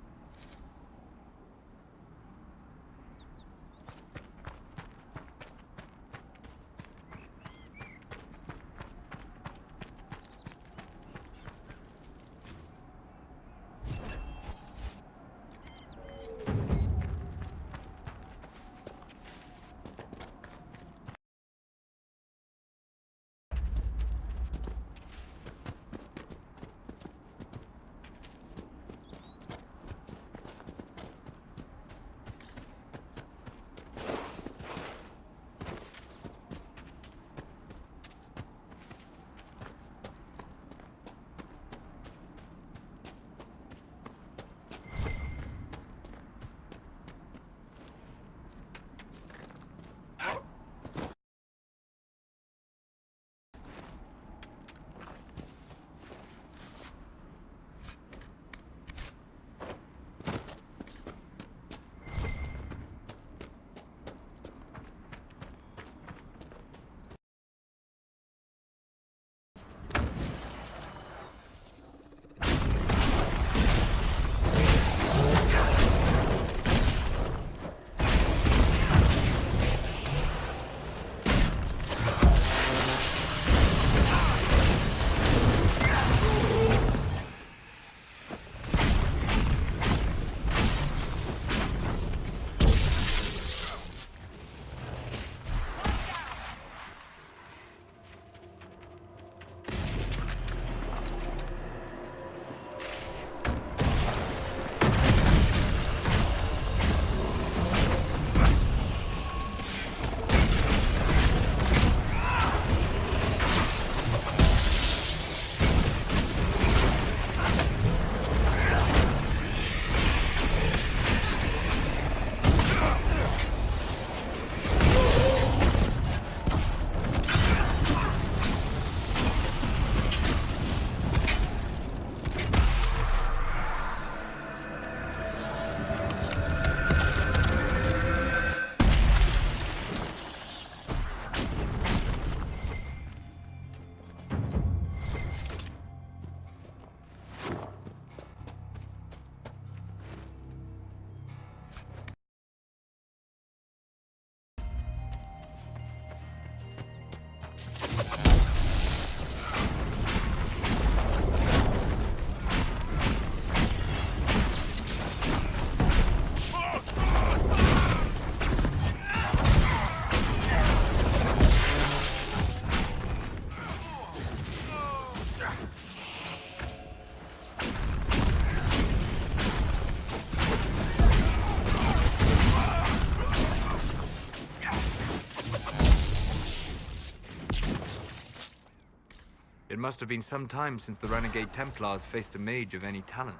S: It must have been some time since the Renegade Templars faced a mage of any talent.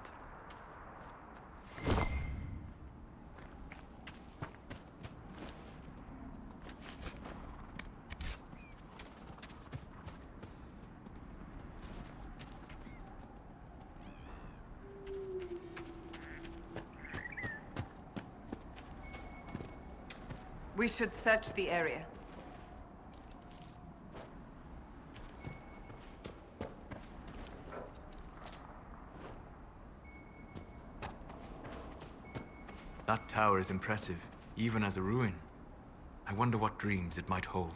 L: We should search the area.
S: That tower is impressive, even as a ruin. I wonder what dreams it might hold.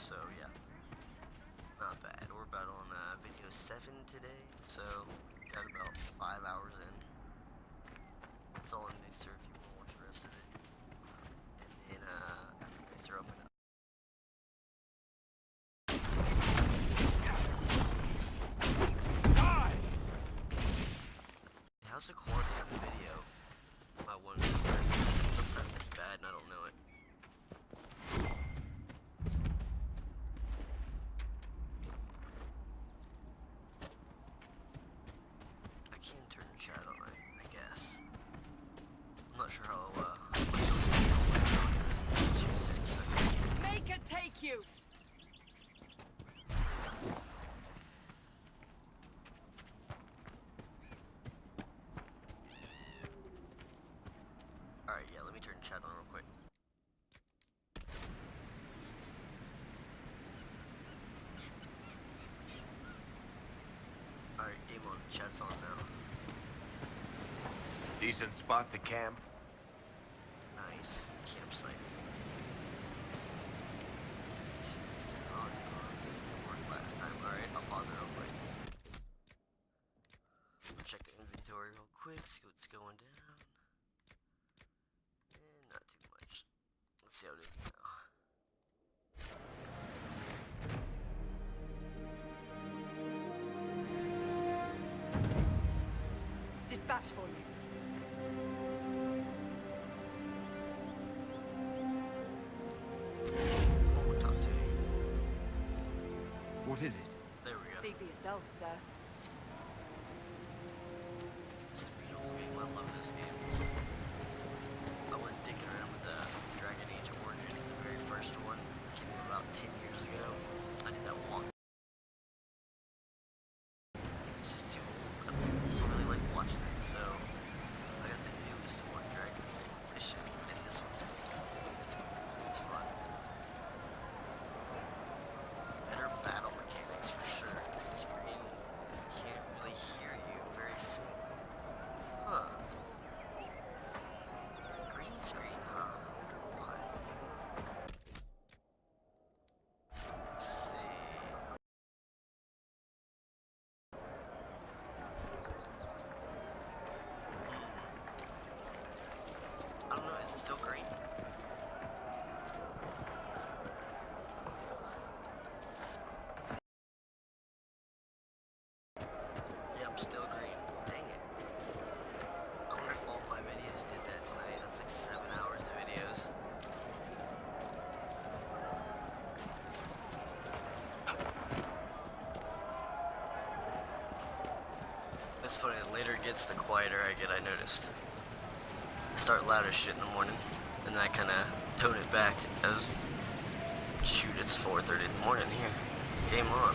T: so yeah. Not bad. We're about on video 7 today, so got about 5 hours in. It's all in Mixer if you want to watch the rest of it. And then after Mixer, I'm gonna. How's the quality of the video? My one sometimes it's bad and I don't know it. I can turn chat on, I guess. I'm not sure how much of the video
O: Make it take you!
T: Alright, yeah, let me turn chat on real quick. Alright, game on. Chat's on now.
N: Decent spot to camp.
T: Nice. Campsite. Last time. Alright, I'll pause it real quick. Check the inventory real quick, see what's going down. Not too much. Let's see how it is now.
O: Dispatch for you.
T: Oh, talk to me.
B: What is it?
T: There we go.
O: See for yourself, sir.
T: It's a beautiful game. I love this game. I was dicking around with Dragonage Origin, the very first one. Came out about 10 years ago. I did that walk. It's just too old. I don't really like watching it, so I got the newest one, Dragonage Inquisition, and this one's it's fun. Better battle mechanics for sure. Green screen, can't really hear you very faintly. Huh. Green screen, huh? I wonder why. Let's see. I don't know, is it still green? Yep, still green. Dang it. I wonder if all my videos did that tonight. That's like 7 hours of videos. It's funny, the later it gets, the quieter I get, I noticed. I start loud as shit in the morning, and I kind of tone it back as, shoot, it's 4:30 in the morning here. Game on.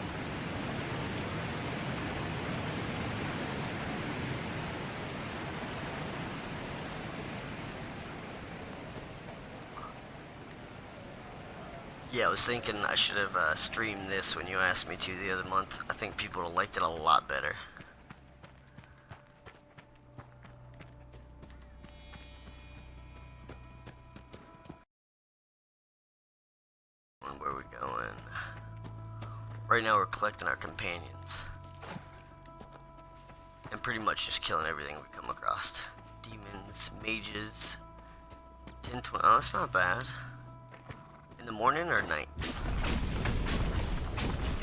T: Yeah, I was thinking I should have streamed this when you asked me to the other month. I think people would have liked it a lot better. Where are we going? Right now we're collecting our companions. And pretty much just killing everything we come across. Demons, mages, 10, 20, oh, that's not bad. In the morning or night?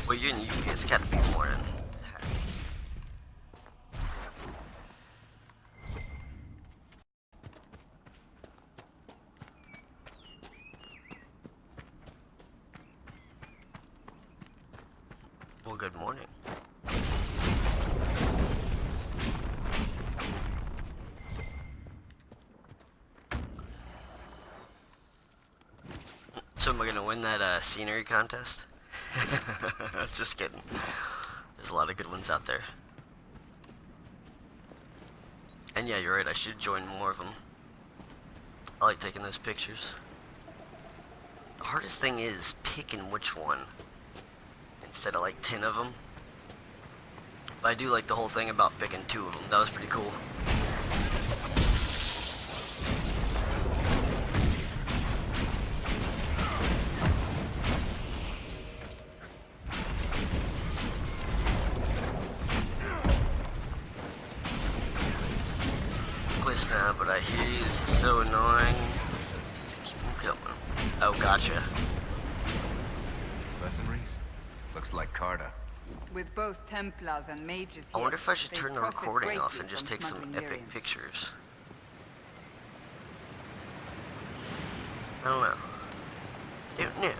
T: Well, it's gotta be morning. Well, good morning. So am I gonna win that scenery contest? Just kidding. There's a lot of good ones out there. And yeah, you're right, I should join more of them. I like taking those pictures. The hardest thing is picking which one instead of like 10 of them. But I do like the whole thing about picking 2 of them. That was pretty cool. but I hear you. This is so annoying. Just keep them coming. Oh, gotcha.
S: Mercenaries? Looks like Carter.
L: With both Templars and mages
T: I
L: here,
T: wonder if I should
L: they
T: turn the
L: profit
T: recording off
L: greatly
T: and just
L: from
T: take some
L: smuggling
T: epic
L: variants.
T: pictures. I don't know. Don't know.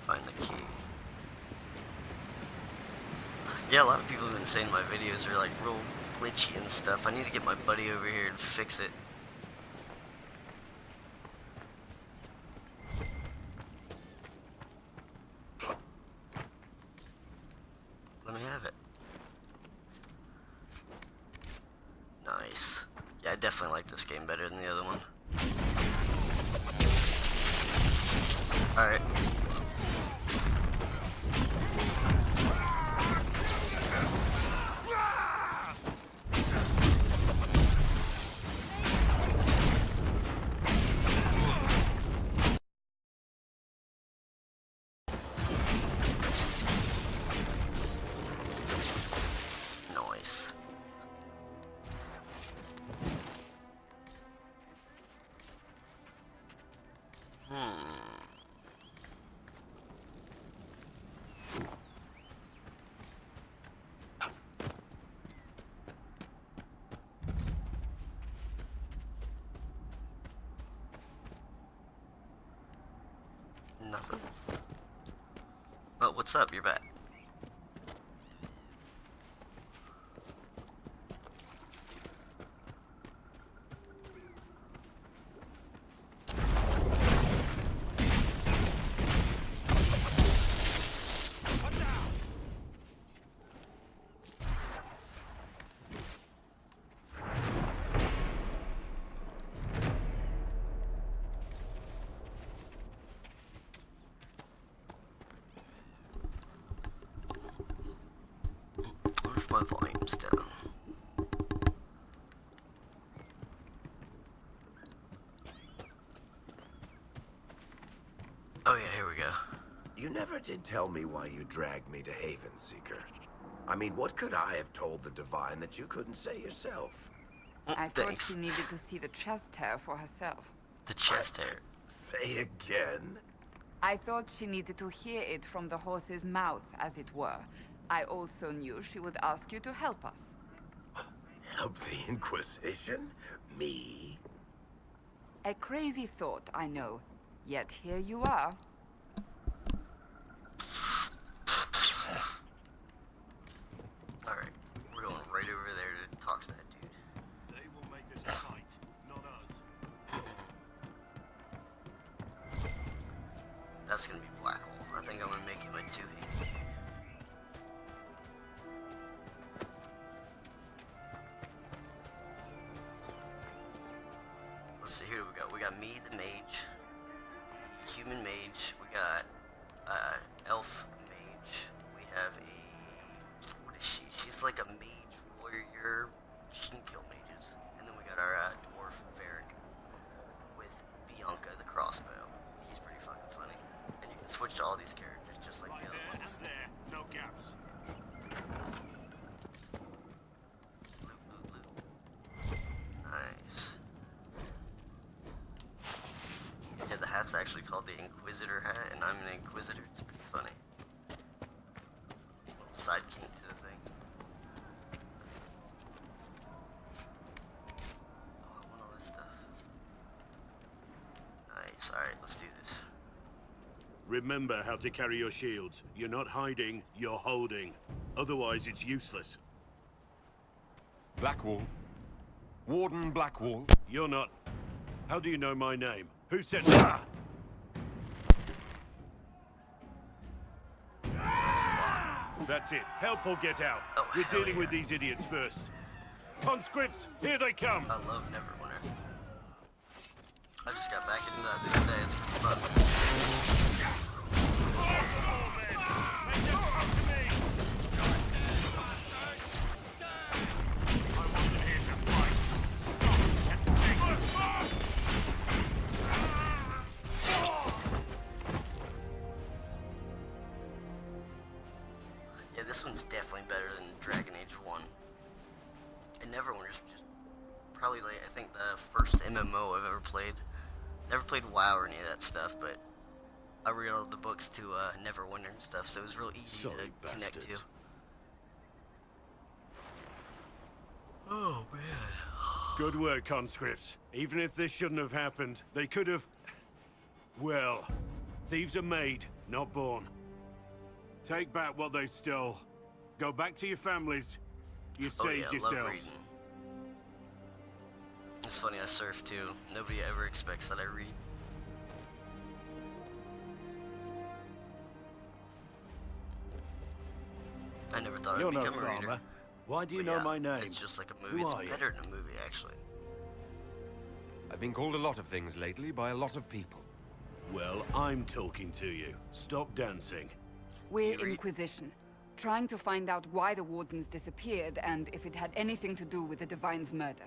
T: Find the key. Yeah, a lot of people have been saying my videos are like real glitchy and stuff. I need to get my buddy over here and fix it. Let me have it. Nice. Yeah, I definitely like this game better than the other one. Alright. Nice. Nothing. Oh, what's up? You're back. What if my volume's down? Oh yeah, here we go.
U: You never did tell me why you dragged me to Haven, Seeker. I mean, what could I have told the Divine that you couldn't say yourself?
L: I thought she needed to see the chest hair for herself.
T: The chest hair.
U: Say again?
L: I thought she needed to hear it from the horse's mouth, as it were. I also knew she would ask you to help us.
U: Help the Inquisition? Me?
L: A crazy thought, I know. Yet here you are.
T: Alright, we're going right over there to talk to that dude.
N: They will make this a fight, not us.
T: That's gonna be Black Hole. I think I'm gonna make him a two-handed dude. Let's see, who do we got? We got me, the mage, the human mage, we got elf mage, we have a, what is she? She's like a mage warrior, she can kill mages. And then we got our dwarf Varric with Bianca the crossbow. He's pretty fucking funny. And you can switch to all these characters just like the other ones.
N: There, no gaps.
T: Nice. Yeah, the hat's actually called the Inquisitor hat, and I'm an Inquisitor. It's pretty funny. Little side kink to the thing. Oh, I want all this stuff. Nice. Alright, let's do this.
N: Remember how to carry your shields. You're not hiding, you're holding. Otherwise, it's useless.
B: Blackwall. Warden Blackwall.
N: You're not. How do you know my name? Who said that? That's it. Help or get out.
T: Oh,
N: We're
T: hell
N: dealing
T: yeah.
N: with these idiots first. Conscripts, here they come.
T: I love Neverwinter. I just got back into that the other day. It's pretty fun. This one's definitely better than Dragonage 1. And Neverwinter's just probably, like, I think the first MMO I've ever played. Never played WoW or any of that stuff, but I read all the books to Neverwinter and stuff, so it was real easy to connect to. Oh, man.
N: Good work, conscripts. Even if this shouldn't have happened, they could have... Well, thieves are made, not born. Take back what they stole. Go back to your families. You saved yourselves.
T: Love reading. It's funny, I surf too. Nobody ever expects that I read. I never thought I'd become a reader.
N: Why do you know my name?
T: It's just like a movie. It's better than a movie, actually.
B: I've been called a lot of things lately by a lot of people.
N: Well, I'm talking to you. Stop dancing.
L: We're Inquisition, trying to find out why the Wardens disappeared and if it had anything to do with the Divine's murder.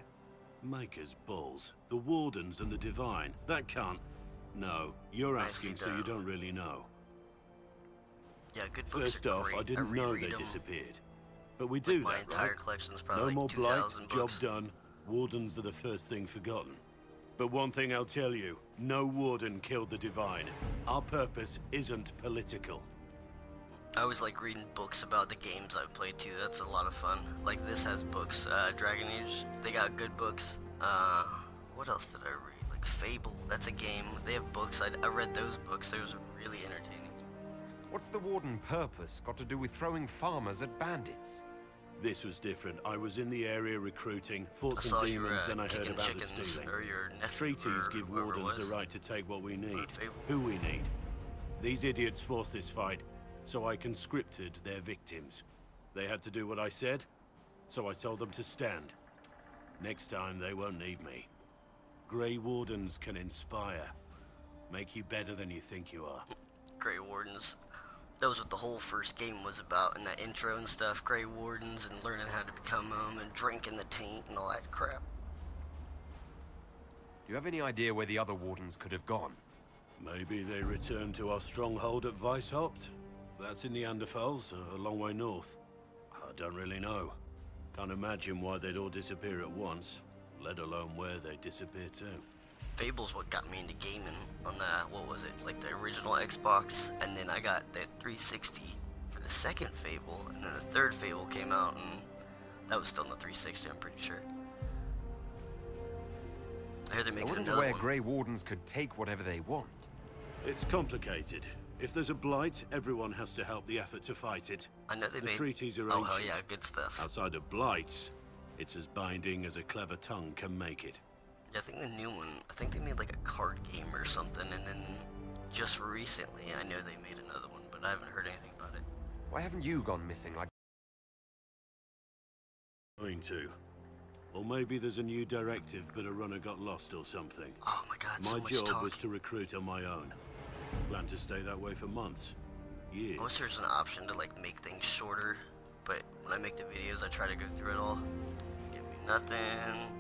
N: Maker's balls. The Wardens and the Divine. That can't... No, you're asking so you don't really know.
T: Yeah, good books
N: First
T: are
N: off,
T: great.
N: I didn't know they disappeared. But we do
T: my
N: that,
T: entire
N: right?
T: collection's probably
N: No more
T: like
N: blight,
T: 2,000
N: job
T: books.
N: done. Wardens are the first thing forgotten. But one thing I'll tell you, no Warden killed the Divine. Our purpose isn't political.
T: I always like reading books about the games I've played too. That's a lot of fun. Like this has books. Dragon Age, they got good books. What else did I read? Like Fable, that's a game. They have books. I read those books. They was really entertaining.
B: What's the Warden purpose got to do with throwing farmers at bandits?
N: This was different. I was in the area recruiting, fought some demons, then I heard about the stealing. Treaties give Wardens the right to take what we need, who we need. These idiots forced this fight, so I conscripted their victims. They had to do what I said, so I told them to stand. Next time, they won't need me. Grey Wardens can inspire, make you better than you think you are.
T: Grey Wardens. That was what the whole first game was about, and that intro and stuff. Grey Wardens and learning how to become them and drinking the taint and all that crap.
B: Do you have any idea where the other Wardens could have gone?
N: Maybe they returned to our stronghold at Weishaupt. That's in the Anderfels, a long way north. I don't really know. Can't imagine why they'd all disappear at once, let alone where they'd disappear to.
T: Fable's what got me into gaming on the, what was it, like the original Xbox, and then I got the 360 for the second Fable, and then the third Fable came out, and that was still on the 360, I'm pretty sure. I hear they're making another
B: where
T: one.
B: Grey Wardens could take whatever they want.
N: It's complicated. If there's a blight, everyone has to help the effort to fight it.
T: I know they
N: the
T: made...
N: treaties are
T: Oh,
N: ancient.
T: hell yeah, good stuff.
N: Outside of blights, it's as binding as a clever tongue can make it.
T: Yeah, I think the new one, I think they made like a card game or something, and then just recently, I know they made another one, but I haven't heard anything about it.
B: Why haven't you gone missing like...
N: Going to. Or maybe there's a new directive, but a runner got lost or something.
T: Oh my god, so
N: My
T: much
N: job
T: talking.
N: was to recruit on my own. Plan to stay that way for months. Years.
T: I wish there's an option to like make things shorter, but when I make the videos, I try to go through it all. Give me nothing.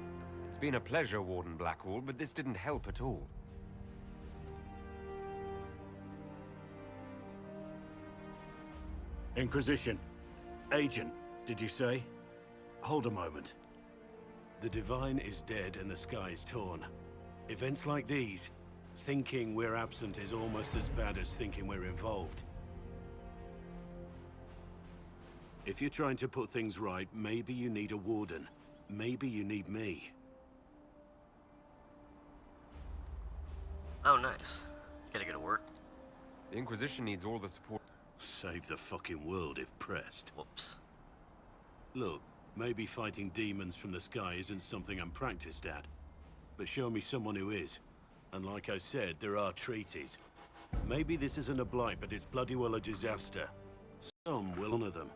B: It's been a pleasure, Warden Blackwall, but this didn't help at all.
N: Inquisition. Agent, did you say? Hold a moment. The Divine is dead and the sky is torn. Events like these, thinking we're absent is almost as bad as thinking we're involved. If you're trying to put things right, maybe you need a warden. Maybe you need me.
T: Oh, nice. Gotta go to work.
B: The Inquisition needs all the support.
N: Save the fucking world if pressed.
T: Whoops.
N: Look, maybe fighting demons from the sky isn't something I'm practiced at. But show me someone who is. And like I said, there are treaties. Maybe this isn't a blight, but it's bloody well a disaster. Some will honor them.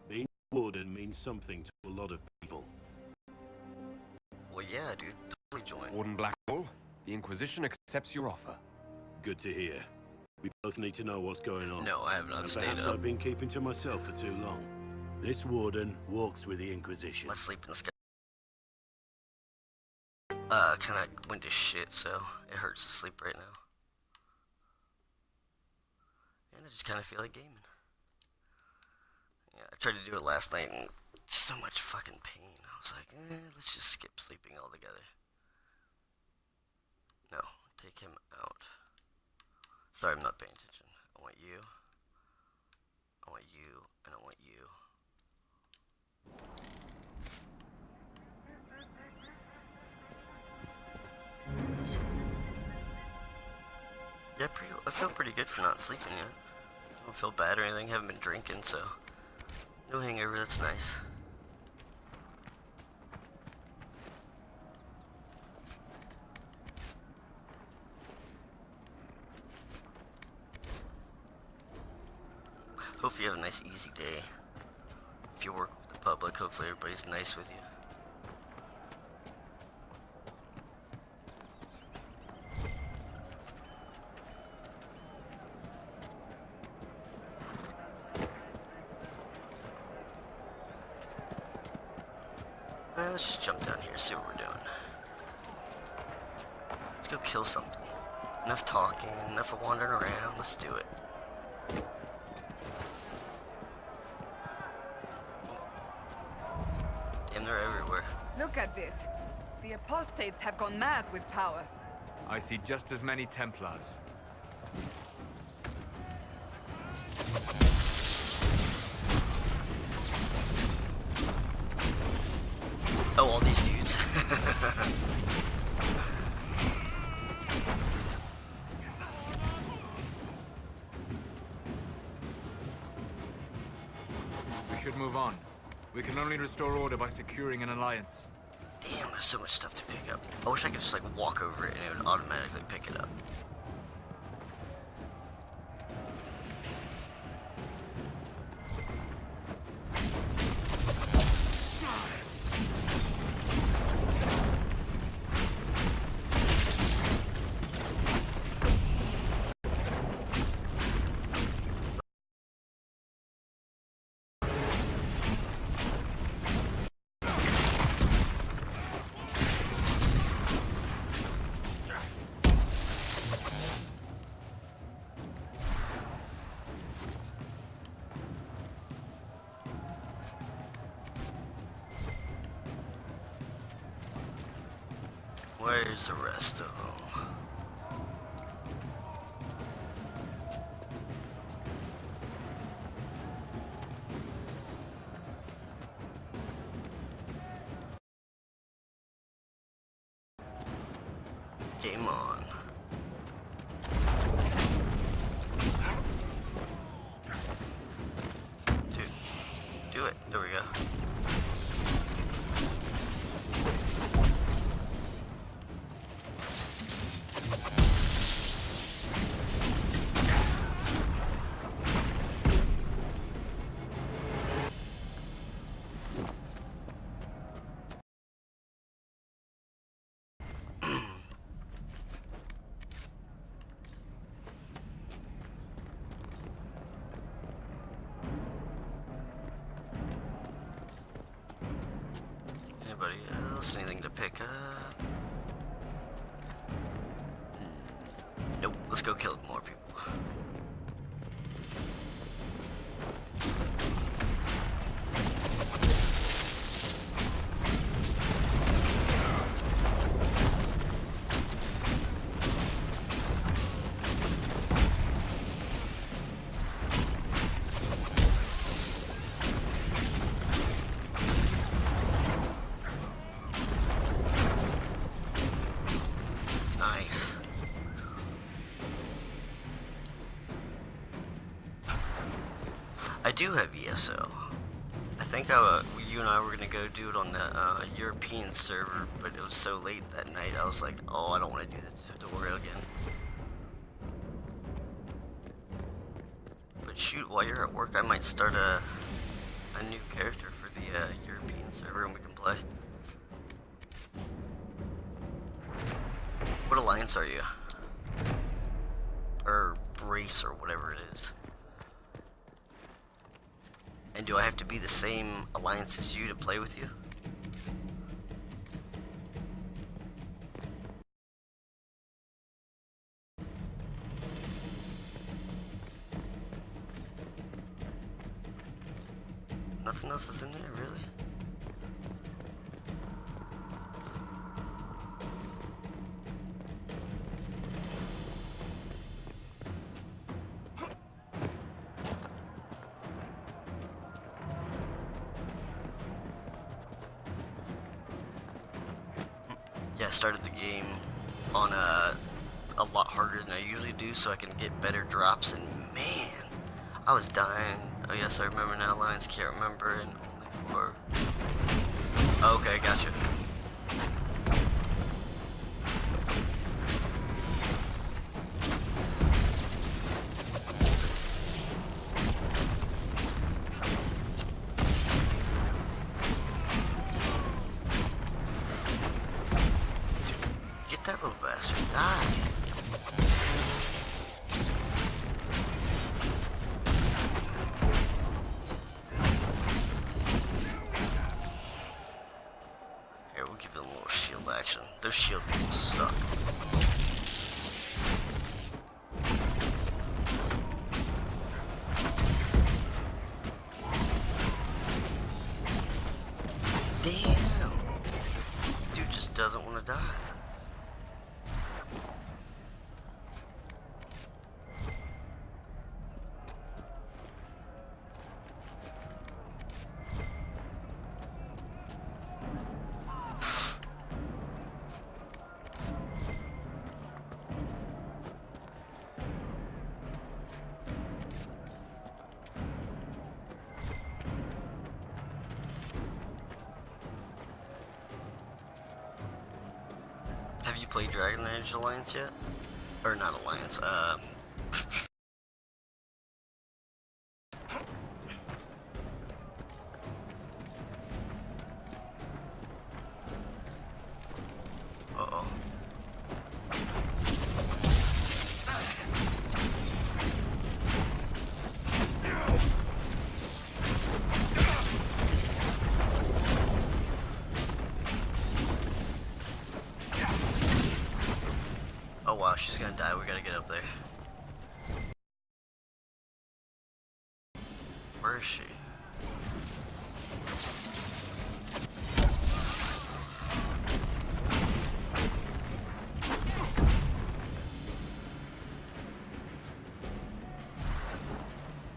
N: Being a warden means something to a lot of people.
T: Well, yeah, dude. Totally join.
B: Warden Blackwall, the Inquisition accepts your offer.
N: Good to hear. We both need to know what's going on.
T: No, I have not stayed
N: perhaps
T: up.
N: I've been keeping to myself for too long. This warden walks with the Inquisition.
T: Let's sleep in the sky. Kinda went to shit, so it hurts to sleep right now. And I just kinda feel like gaming. Yeah, I tried to do it last night and just so much fucking pain. I was like, let's just skip sleeping altogether. No, take him out. Sorry, I'm not paying attention. I want you. I want you, and I want you. Yeah, I feel pretty good for not sleeping yet. I don't feel bad or anything. Haven't been drinking, so no hangover. That's nice. Hopefully you have a nice easy day. If you work with the public, hopefully everybody's nice with you. Let's just jump down here, see what we're doing. Let's go kill something. Enough talking, enough of wandering around, let's do it. Damn, they're everywhere.
L: Look at this. The apostates have gone mad with power.
S: I see just as many Templars.
T: Oh, all these dudes.
S: We should move on. We can only restore order by securing an alliance.
T: Damn, there's so much stuff to pick up. I wish I could just like walk over it and it would automatically pick it up. Where's the rest of them? Game on. Dude, do it. There we go. Anybody else? Anything to pick up? Nope. Let's go kill more people. Nice. I do have ESO. I think you and I were gonna go do it on the European server, but it was so late that night. I was like, oh, I don't want to do this tutorial again. But shoot, while you're at work, I might start a new character for the European server, and we can play. What alliance are you? Or race, or whatever it is. And do I have to be the same alliance as you to play with you? Nothing else is in there, really. Yeah, I started the game on a lot harder than I usually do so I can get better drops, and man, I was dying. Oh yes, I remember now, Lions can't remember, and only for... Okay, gotcha. Get that little bastard, die. Here, we'll give them a little shield action. Those shield people suck. Damn! Dude just doesn't want to die. Have you played Dragonage Alliance yet? Or not Alliance, Uh-oh. Oh wow, she's gonna die. We gotta get up there. Where is she?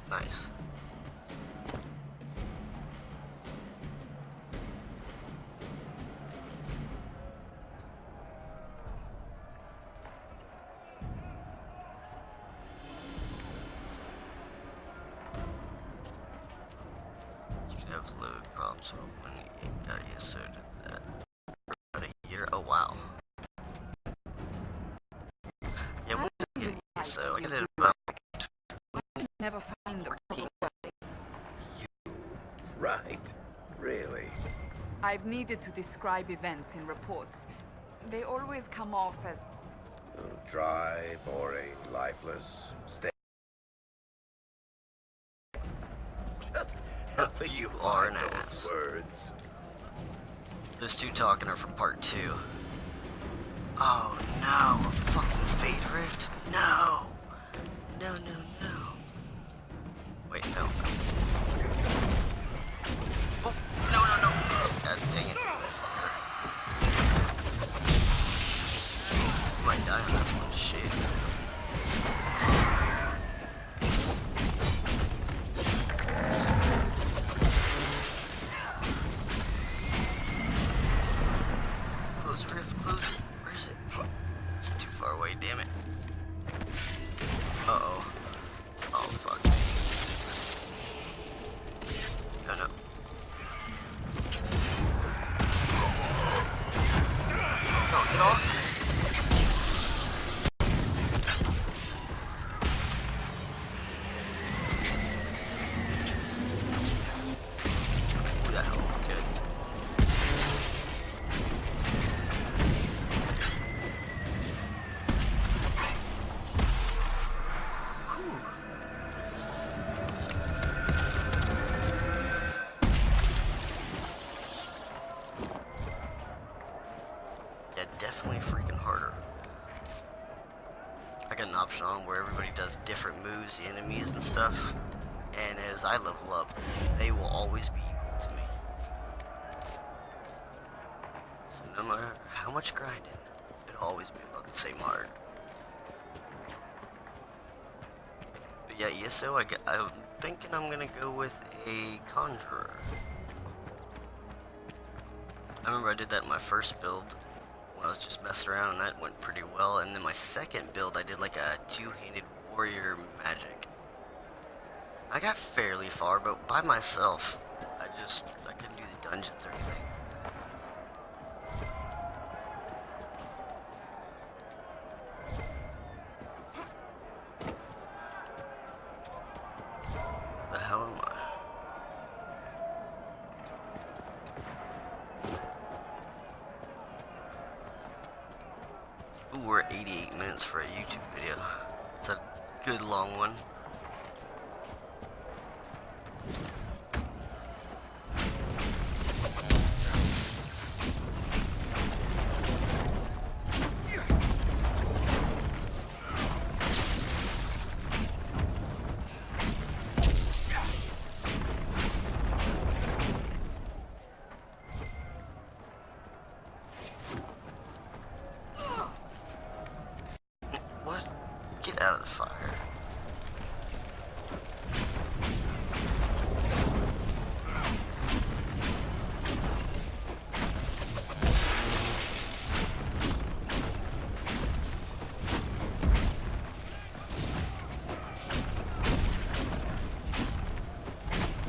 T: Nice. You can have load problems when you got used to that. About a year. Oh wow. Yeah, when did I get used to? Like I did about
L: Never find the
U: Right. Really?
L: I've needed to describe events in reports. They always come off as
U: Dry, boring, lifeless, stay. Just
T: you are an ass.
U: Words.
T: Those two talking are from part 2. Oh no, a fucking Fade Rift. No. No, no, no. Wait, no. Oh, no, no, no. God dang it. Fucker. Might die on this one. Shit. Close rift, close it. Where is it? It's too far away, damn it. Uh-oh. Oh, fuck. No, no. No, get off me. Who the hell? Good. Yeah, definitely freaking harder. I got an option on where everybody does different moves, the enemies and stuff. And as I level up, they will always be equal to me. So no matter how much grinding, it'll always be about the same hard. But yeah, ESO, I'm thinking I'm gonna go with a Conjurer. I remember I did that in my first build when I was just messing around, and that went pretty well. And then my second build, I did like a two-handed warrior magic. I got fairly far, but by myself, I couldn't do the dungeons or anything. Where the hell am I? Ooh, we're at 88 minutes for a YouTube video. It's a good long one. What? Get out of the fire.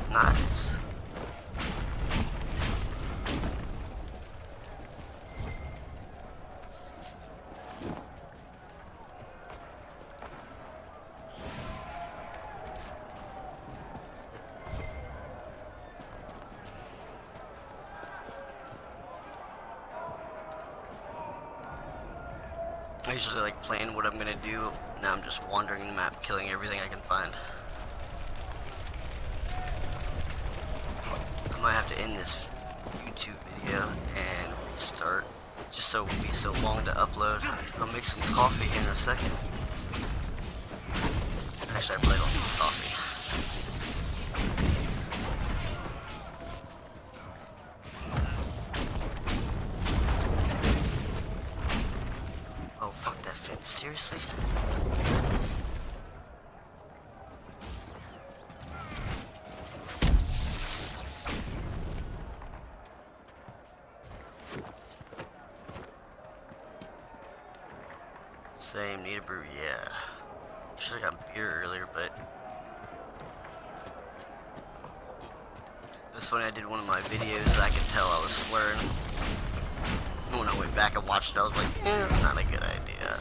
T: Nice. I usually like plan what I'm gonna do. Now I'm just wandering the map, killing everything I can find. I might have to end this YouTube video and restart, just so it won't be so long to upload. I'll make some coffee here in a second. Actually, I probably don't need coffee. Oh, fuck that fence, seriously? Same, need a brew, yeah. Should've got beer earlier, but... It was funny, I did one of my videos, I could tell I was slurring. And when I went back and watched it, I was like, that's not a good idea.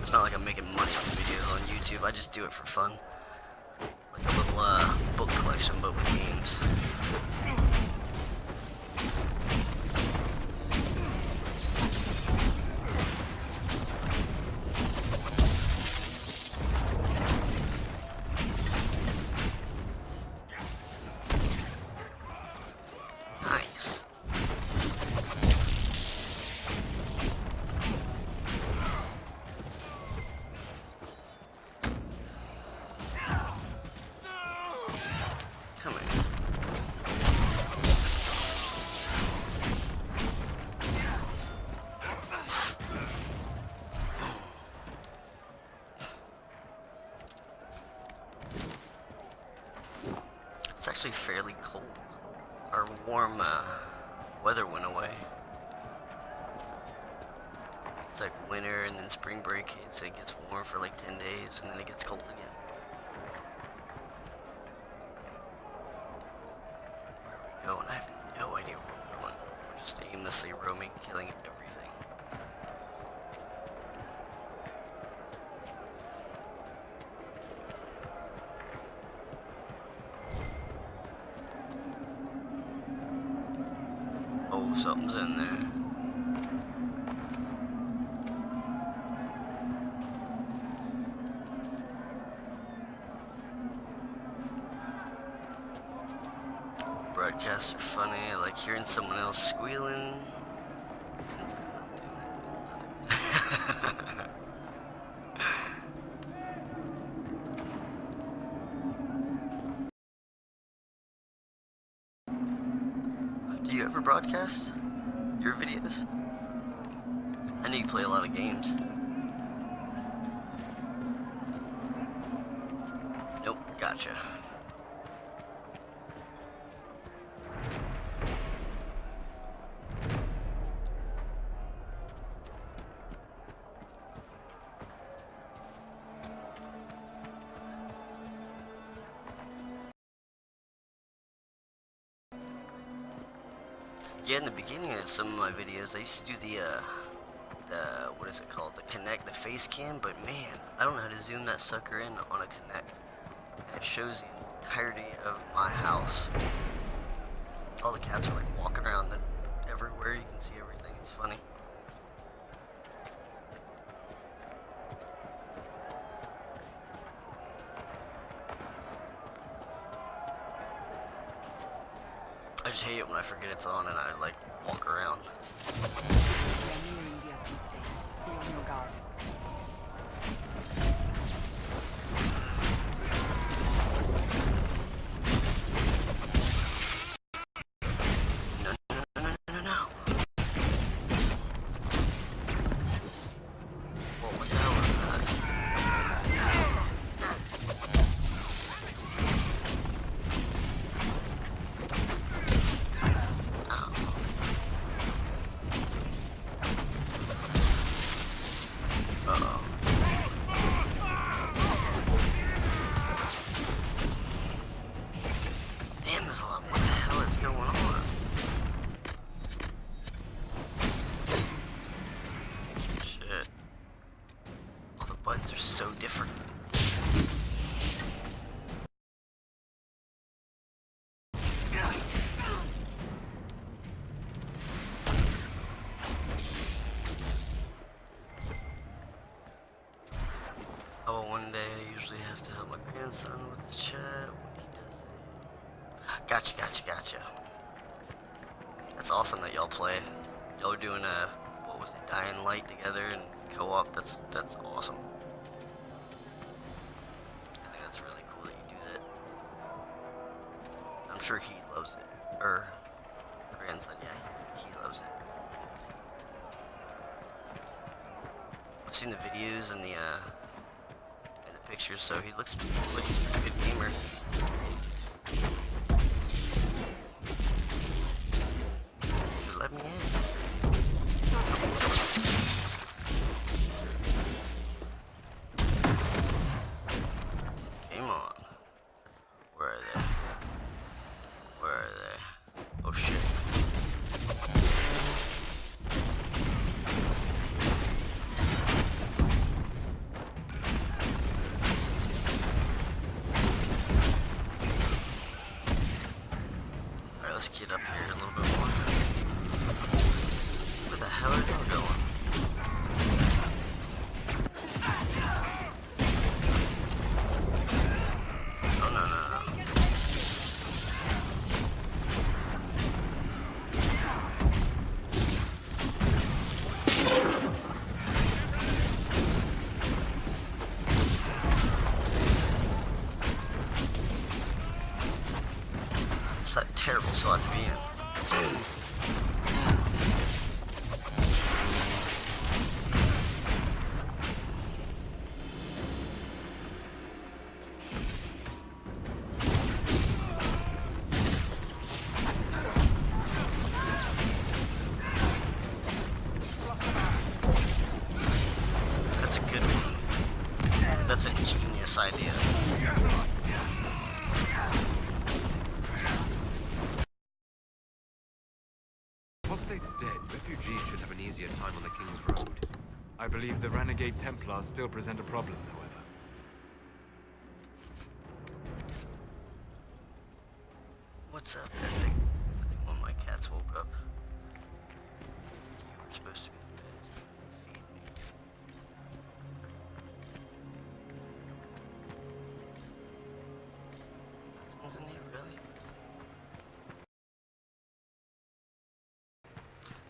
T: It's not like I'm making money on videos on YouTube, I just do it for fun. Like a little, book collection, but with games. Nice. Come in. It's actually fairly cold. Our warm weather went away. It's like winter and then spring break hits, it gets warm for like 10 days and then it gets cold again. Where are we going? I have no idea where we're going. We're just aimlessly roaming, killing everything. Oh, something's in there. Broadcasts are funny. I like hearing someone else squealing. you ever broadcast your videos? I know you play a lot of games. Nope, gotcha. Yeah, in the beginning of some of my videos, I used to do the what is it called? The face cam, but man, I don't know how to zoom that sucker in on a Kinect. And it shows the entirety of my house. All the cats are like walking around everywhere, you can see everything, it's funny. I just hate it when I forget it's on and I like walk around.
L: Be on your guard.
T: One day I usually have to help my grandson with his chat when he does it. Gotcha. That's awesome that y'all play. Y'all are doing what was it, Dying Light together and co-op. That's awesome. I think that's really cool that you do that. I'm sure he loves it. Or grandson, yeah, he loves it. I've seen the videos and the pictures, so he looks like he's a good gamer. Let me in. Game on. Where are they? Oh shit. Let's get up here a little bit more. Where the hell are you going? Oh, no. It's that terrible spot to be in. That's a good one. That's a genius idea.
B: Apostate's dead. Refugees should have an easier time on the King's Road.
S: I believe the renegade Templars still present a problem, however.
T: What's up, Epic? I think one of my cats woke up. You were supposed to be in bed. Feed me. Nothing's in here, really?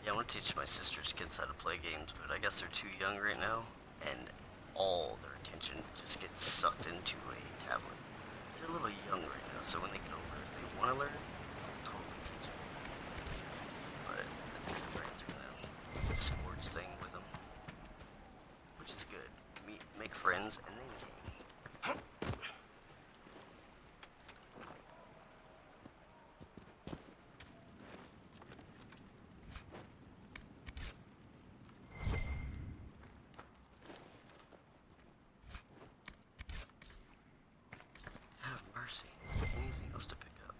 T: Yeah, I want to teach my sister's kids how to play games, but I guess they're too young right now, and all their attention just gets sucked into a tablet. They're a little young right now, so when they get older, if they want to learn, I'll totally teach them. friends are gonna sports thing with them, which is good. Make friends and then game. Have mercy. Anything else to pick up?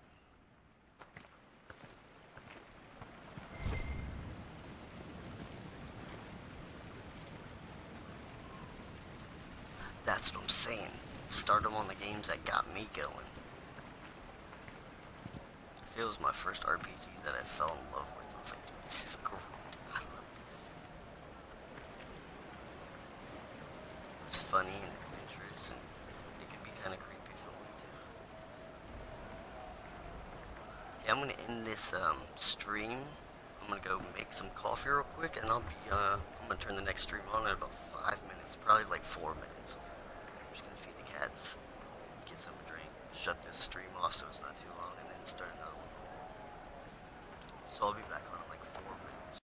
T: That's what I'm saying. Start them on the games that got me going. If it was my first RPG that I fell in love with, I was like, dude, this is great. I love this. It's funny and adventurous, and it could be kind of creepy if I wanted to. Yeah, I'm gonna end this stream. I'm gonna go make some coffee real quick, and I'm gonna turn the next stream on in about 5 minutes, probably like 4 minutes. I'm just gonna feed the cats, get some drink, shut this stream off so it's not too long, and then start another one. So I'll be back on in like 4 minutes.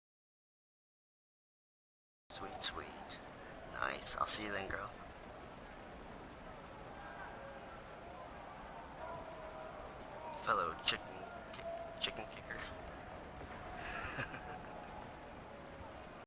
T: Sweet, sweet. Nice. I'll see you then, girl. Fellow chicken kicker.